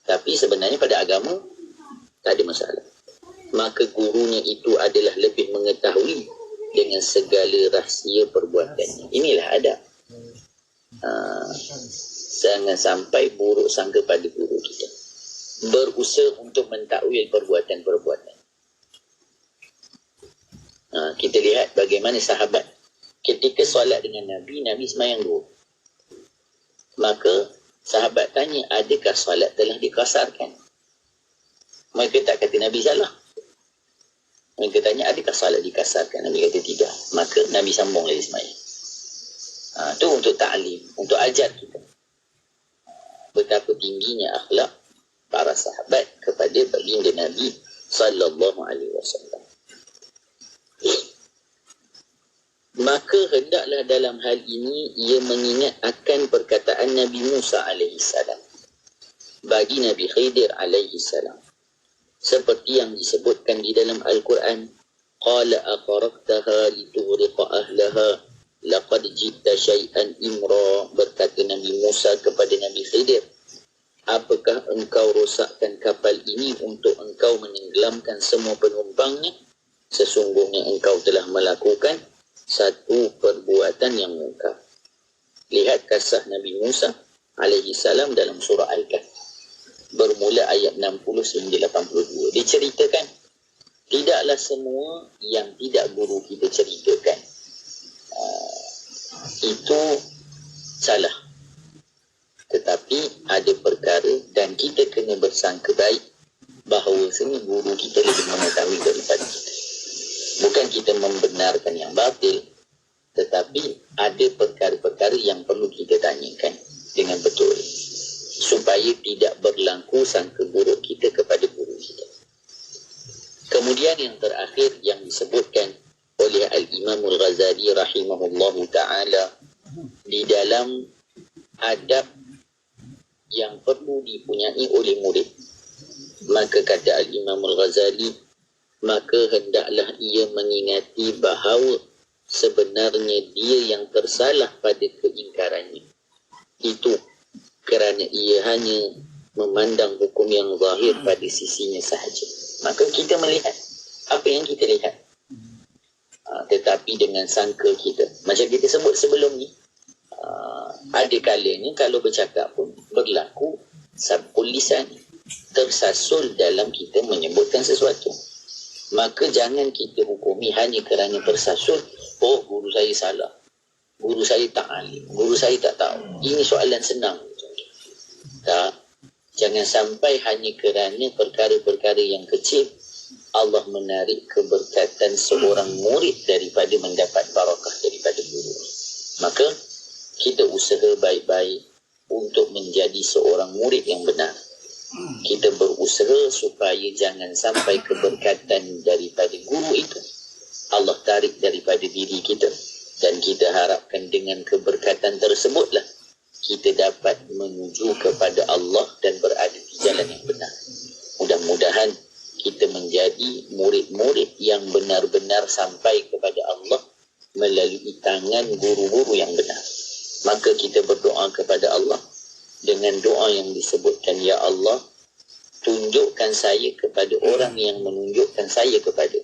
tapi sebenarnya pada agama tak ada masalah. Maka gurunya itu adalah lebih mengetahui dengan segala rahsia perbuatannya. Inilah adab. Jangan sampai buruk sangka pada guru kita. Berusaha untuk mentakwil perbuatan-perbuatan. Kita lihat bagaimana sahabat ketika solat dengan Nabi, Nabi sembahyang dua. Maka sahabat tanya, adakah solat telah dikasarkan? Mereka tak kata Nabi salah. Mereka tanya, adakah solat dikasarkan? Nabi kata tidak. Maka Nabi sambung lagi sembahyang. Itu untuk ta'lim, untuk ajar kita betapa tingginya akhlak para sahabat kepada baginda Nabi sallallahu alaihi wasallam. Maka hendaklah dalam hal ini ia mengingat akan perkataan Nabi Musa alaihi salam bagi Nabi Khidir alaihi salam, seperti yang disebutkan di dalam Al-Quran, qala aqaraqtaha litughriqa ahlaha laqad ji'ta syai'an imra. Berkata Nabi Musa kepada Nabi Khidir, apakah engkau rosakkan kapal ini untuk engkau menenggelamkan semua penumpangnya? Sesungguhnya engkau telah melakukan satu perbuatan yang mungkar. Lihat kisah Nabi Musa alaihi salam dalam surah Al-Kahf, bermula ayat 60 hingga 82. Diceritakan, tidaklah semua yang tidak guru kita ceritakan itu salah. Tetapi ada perkara dan kita kena bersangka baik bahawa seni guru kita lebih mengetahui daripada kita. Bukan kita membenarkan yang batil, tetapi ada perkara-perkara yang perlu kita tanyakan dengan betul supaya tidak berlaku sangka buruk kita kepada guru kita. Kemudian yang terakhir yang disebutkan oleh Al-Imam Al-Ghazali rahimahullahu ta'ala di dalam adab yang perlu dipunyai oleh murid, maka kata Al-Imam Al-Ghazali, maka hendaklah ia mengingati bahawa sebenarnya dia yang tersalah pada keingkarannya itu kerana ia hanya memandang hukum yang zahir pada sisinya sahaja. Maka kita melihat apa yang kita lihat, tetapi dengan sangka kita, macam kita sebut sebelum ni, ada kalanya kalau bercakap pun berlaku sabqul lisan, tersasul dalam kita menyebutkan sesuatu. Maka jangan kita hukumi hanya kerana tersasul, oh guru saya salah, guru saya tak alim, guru saya tak tahu. Ini soalan senang. Tak, jangan sampai hanya kerana perkara-perkara yang kecil Allah menarik keberkatan seorang murid daripada mendapat barakah daripada guru. Maka kita usaha baik-baik untuk menjadi seorang murid yang benar. Kita berusaha supaya jangan sampai keberkatan daripada guru itu Allah tarik daripada diri kita, dan kita harapkan dengan keberkatan tersebutlah kita dapat menuju kepada Allah dan berada di jalan yang benar. Mudah-mudahan kita menjadi murid-murid yang benar-benar sampai kepada Allah melalui tangan guru-guru yang benar. dengan doa yang disebutkan, Ya Allah, tunjukkan saya kepada orang yang menunjukkan saya kepada.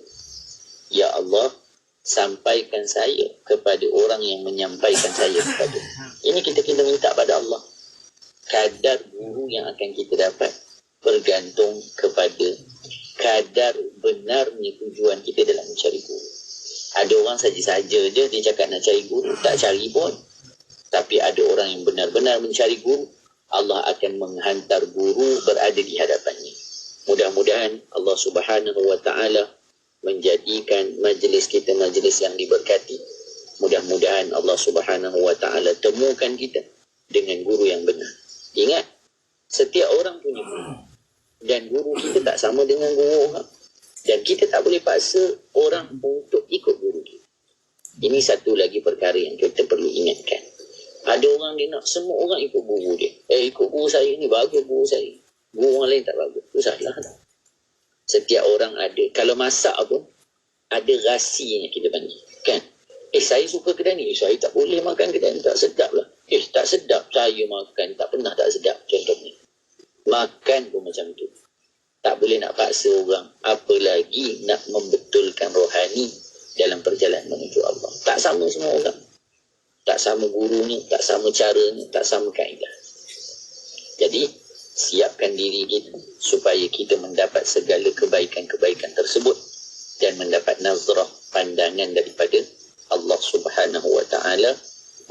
Ya Allah, sampaikan saya kepada orang yang menyampaikan saya kepada. Ini kita minta pada Allah. Kadar guru yang akan kita dapat bergantung kepada kadar benarnya tujuan kita dalam mencari guru. Ada orang saja-saja je dia cakap nak cari guru, tak cari pun. Tapi ada orang yang benar-benar mencari guru, Allah akan menghantar guru berada di hadapannya. Mudah-mudahan Allah Subhanahu wa taala menjadikan majlis kita majlis yang diberkati. Mudah-mudahan Allah Subhanahu wa taala temukan kita dengan guru yang benar. Ingat, setiap orang punya guru. Dan guru kita tak sama dengan guru orang. Dan kita tak boleh paksa orang untuk ikut guru kita. Ini satu lagi perkara yang kita perlu ingatkan. Ada orang dia nak semua orang ikut guru dia. Ikut guru saya ni, bagus guru saya. Guru orang lain tak bagus. Itu salah. Setiap orang ada. Kalau masak pun, ada rasinya kita panggil. Kan? Saya suka kedai ni. Saya tak boleh makan kedai ni. Tak sedap lah. Tak sedap. Saya makan. Tak pernah tak sedap. Contohnya. Makan pun macam tu. Tak boleh nak paksa orang. Apalagi nak membetulkan rohani dalam perjalanan menuju Allah. Tak sama semua orang. Tak sama guru ni. Tak sama cara ni. Tak sama kaedah. Jadi, siapkan diri kita supaya kita mendapat segala kebaikan-kebaikan tersebut dan mendapat nazrah pandangan daripada Allah Subhanahu wa taala.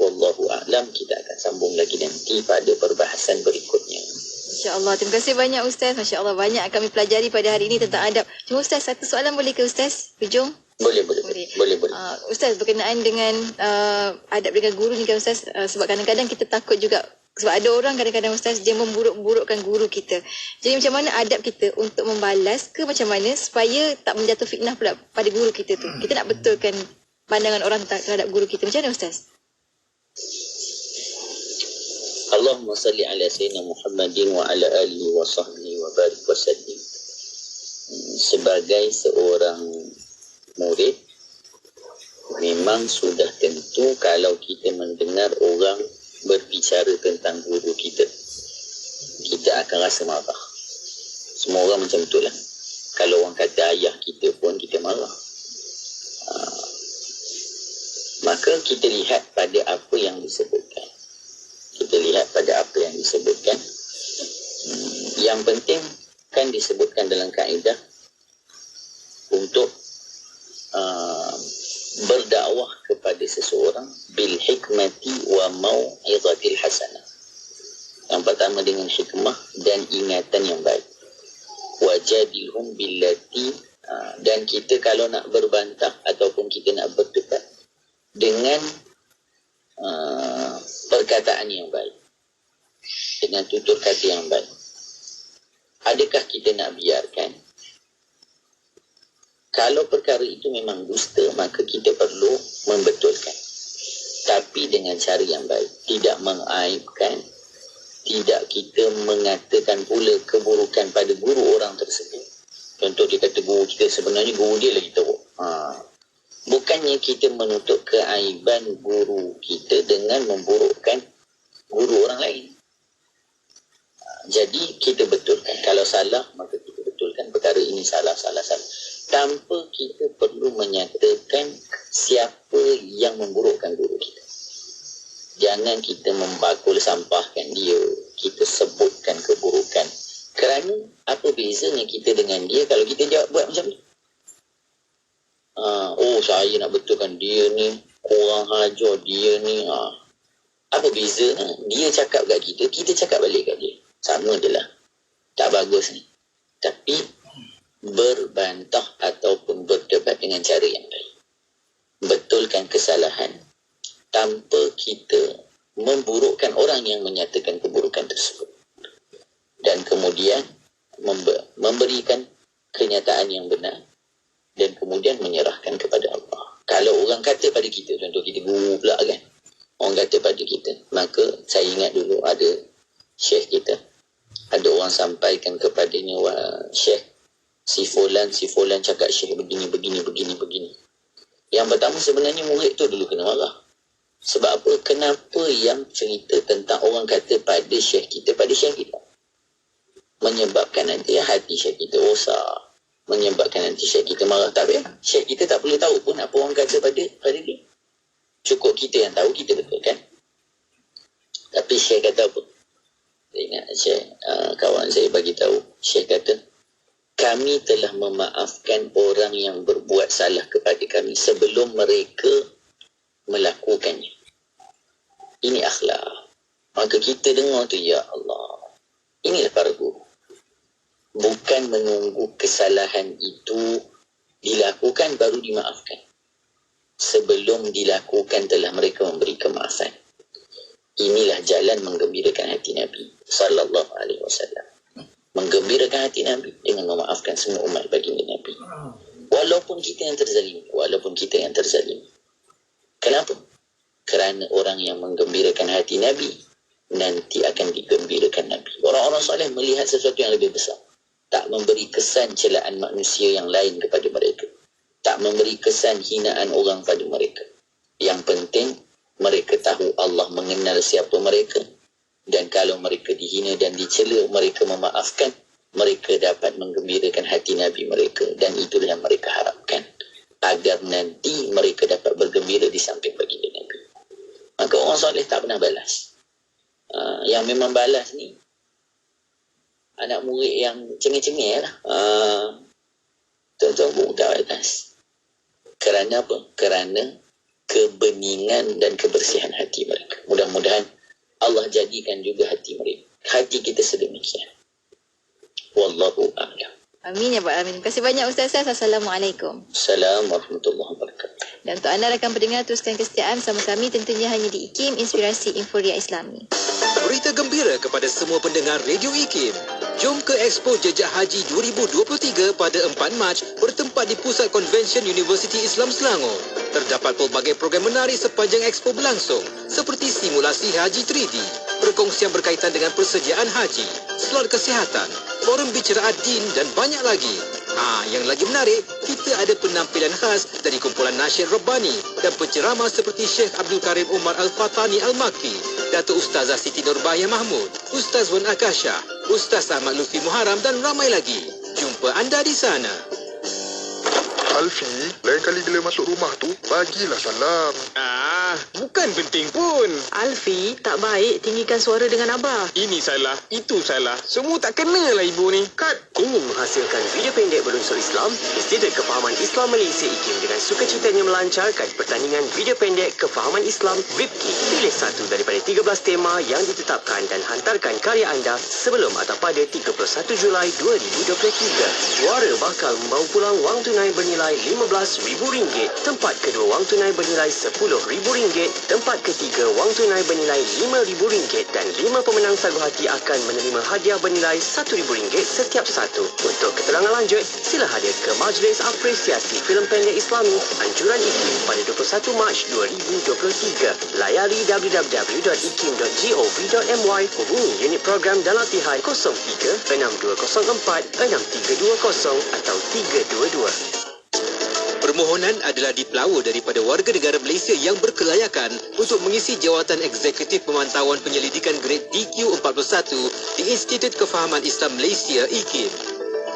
Wallahu a'lam. Kita akan sambung lagi nanti pada perbahasan berikutnya. Masya-Allah. Terima kasih banyak Ustaz. Masya-Allah, banyak kami pelajari pada hari ini tentang adab. Cuma Ustaz, satu soalan boleh ke Ustaz? Hujung? Boleh. Ustaz, berkenaan dengan adab dengan guru ni kan Ustaz, sebab kadang-kadang kita takut juga. Sebab ada orang kadang-kadang Ustaz dia memburuk-burukkan guru kita. Jadi macam mana adab kita untuk membalas ke macam mana supaya tak menjatuh fitnah pula pada guru kita tu. Kita nak betulkan pandangan orang terhadap guru kita. Macam mana Ustaz? Allahumma salli ala sayyidina Muhammadin wa ala alihi wa sahbihi wa barik wa sallim. Sebagai seorang murid, memang sudah tentu kalau kita mendengar orang berbicara tentang guru kita, kita akan rasa marah. Semua orang macam itulah. Kalau orang kata ayah kita pun kita marah. Maka kita lihat pada apa yang disebutkan. Yang penting kan disebutkan dalam kaedah untuk berdakwah kepada seseorang bil hikmati wa mau'izatil hasanah. Yang pertama dengan hikmah dan ingatan yang baik. Wajadilhum billati, dan kita kalau nak berbantah ataupun kita nak berdebat dengan perkataan yang baik, dengan tutur kata yang baik. Adakah kita nak biarkan? Kalau perkara itu memang dusta, maka kita perlu membetulkan. Tapi dengan cara yang baik. Tidak mengaibkan. Tidak kita mengatakan pula keburukan pada guru orang tersebut. Contoh dia kata guru kita, sebenarnya guru dia lagi teruk. Bukannya kita menutup keaiban guru kita dengan memburukkan guru orang lain. Jadi kita betulkan. Kalau salah, maka kita betulkan perkara ini salah. Tanpa kita perlu menyatakan siapa yang memburukkan guru kita. Jangan kita membakul sampahkan dia. Kita sebutkan keburukan. Kerana apa bezanya kita dengan dia kalau kita buat macam ni? Saya nak betulkan dia ni, kurang ajar dia ni. Apa bezanya? Dia cakap kat kita, kita cakap balik kat dia. Sama je lah. Tak bagus ni. Tapi berbantah ataupun berdebat dengan cara yang baik. Betulkan kesalahan tanpa kita memburukkan orang yang menyatakan keburukan tersebut. Dan kemudian memberikan kenyataan yang benar dan kemudian menyerahkan kepada Allah. Kalau orang kata pada kita, contoh kita guru pula kan, orang kata pada kita, maka saya ingat dulu ada syekh kita, ada orang sampaikan kepadanya, syekh si fulan cakap syekh begini. Yang pertama sebenarnya murid tu dulu kena marah. Sebab apa? Kenapa yang cerita tentang orang kata pada syekh kita menyebabkan nanti hati syekh kita rosak, menyebabkan nanti syekh kita marah? Tak payah. Syekh kita tak perlu tahu pun apa orang kata pada dia. Cukup kita yang tahu, kita betul kan? Tapi syekh kata apa? Saya ingat syekh, kawan saya bagi tahu, syekh kata, kami telah memaafkan orang yang berbuat salah kepada kami sebelum mereka melakukannya. Ini akhlak. Maka kita dengar tu, ya Allah, inilah para guru. Bukan menunggu kesalahan itu dilakukan baru dimaafkan. Sebelum dilakukan telah mereka memberi kemaafan. Inilah jalan menggembirakan hati Nabi sallallahu alaihi wasallam. Menggembirakan hati Nabi dengan memaafkan semua umat baginda Nabi. Walaupun kita yang terzalimi. Kenapa? Kerana orang yang menggembirakan hati Nabi nanti akan digembirakan Nabi. Orang-orang soleh melihat sesuatu yang lebih besar. Tak memberi kesan celaan manusia yang lain kepada mereka. Tak memberi kesan hinaan orang pada mereka. Yang penting, mereka tahu Allah mengenal siapa mereka. Dan kalau mereka dihina dan dicela, mereka memaafkan. Mereka dapat menggembirakan hati Nabi mereka. Dan itulah yang mereka harapkan. Agar nanti mereka dapat bergembira di samping baginda Nabi. Maka orang soleh tak pernah balas. Yang memang balas ni anak murid yang cengih-cengih lah. Tuan-tuan buka atas. Kerana apa? Kerana kebeningan dan kebersihan hati mereka. Mudah-mudahan Allah jadikan juga hati mereka. Hati kita sedemikian. Wallahu a'lam. Amin ya Pak. Amin. Terima kasih banyak Ustaz. Assalamualaikum. Assalamualaikum warahmatullahi wabarakatuh. Dan untuk anda rakan pendengar, teruskan kesetiaan sama kami tentunya hanya di IKIM, Inspirasi Inforia Islami. Berita gembira kepada semua pendengar Radio IKIM. Jom ke Expo Jejak Haji 2023 pada 4 Mac bertempat di Pusat Konvensyen Universiti Islam Selangor. Terdapat pelbagai program menarik sepanjang Expo berlangsung seperti simulasi haji 3D, perkongsian berkaitan dengan persediaan haji, slot kesihatan, forum bicara din dan banyak lagi. Yang lagi menarik, kita ada penampilan khas dari kumpulan nasyid Rabbani dan penceramah seperti Syekh Abdul Karim Umar Al-Fatani Al-Makki, Datuk Ustazah Siti Nurbahaya Mahmud, Ustaz Wan Akasha, Ustaz Ahmad Lutfi Muharram dan ramai lagi. Jumpa anda di sana. Alfi, lain kali bila masuk rumah tu, bagilah salam. Bukan penting pun. Alfi, tak baik tinggikan suara dengan Abah. Ini salah, itu salah. Semua tak kenalah ibu ni. Kat. Ingin menghasilkan video pendek berunsur Islam? Institut Kefahaman Islam Malaysia IKIM dengan sukacitanya melancarkan pertandingan video pendek Kefahaman Islam VIPKI. Pilih satu daripada 13 tema yang ditetapkan dan hantarkan karya anda sebelum atau pada 31 Julai 2023. Juara bakal membawa pulang wang tunai bernilai RM15,000. Tempat kedua wang tunai bernilai RM10,000. Tempat ketiga wang tunai bernilai RM5,000 dan 5 pemenang sagu hati akan menerima hadiah bernilai RM1,000 setiap satu. Untuk keterangan lanjut, sila hadir ke Majlis Apresiasi Filem Pendek Islami Anjuran IKIM pada 21 Mac 2023. Layari www.ikim.gov.my. Hubungi unit program dan latihan 03-6204-6320 atau 322. Permohonan adalah dipelawa daripada warga negara Malaysia yang berkelayakan untuk mengisi jawatan eksekutif pemantauan penyelidikan grade DQ41 di Institut Kefahaman Islam Malaysia IKIM.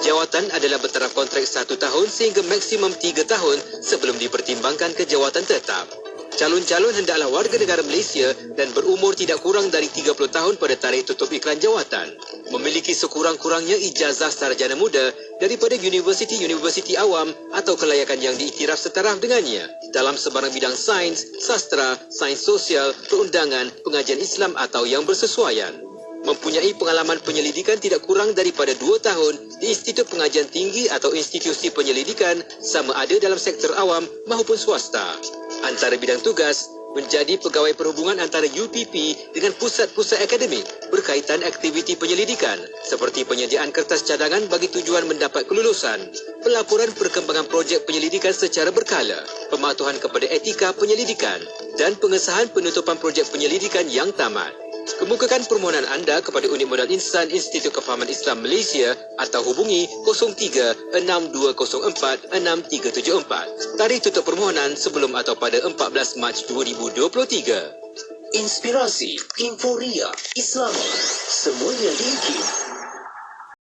Jawatan adalah bertaraf kontrak 1 tahun sehingga maksimum 3 tahun sebelum dipertimbangkan ke jawatan tetap. Calon-calon hendaklah warga negara Malaysia dan berumur tidak kurang dari 30 tahun pada tarikh tutup iklan jawatan. Memiliki sekurang-kurangnya ijazah sarjana muda daripada universiti-universiti awam atau kelayakan yang diiktiraf setaraf dengannya dalam sebarang bidang sains, sastra, sains sosial, perundangan, pengajian Islam atau yang bersesuaian. Mempunyai pengalaman penyelidikan tidak kurang daripada 2 tahun di Institut Pengajian Tinggi atau institusi penyelidikan sama ada dalam sektor awam maupun swasta. Antara bidang tugas, menjadi pegawai perhubungan antara UPP dengan pusat-pusat akademik berkaitan aktiviti penyelidikan seperti penyediaan kertas cadangan bagi tujuan mendapat kelulusan, pelaporan perkembangan projek penyelidikan secara berkala, pematuhan kepada etika penyelidikan dan pengesahan penutupan projek penyelidikan yang tamat. Kemukakan permohonan anda kepada Unit Modal Insan Institut Kefahaman Islam Malaysia atau hubungi 03-6204-6374. Tarikh tutup permohonan sebelum atau pada 14 Mac 2023. Inspirasi, Inforia, Islami, semuanya di IKIM.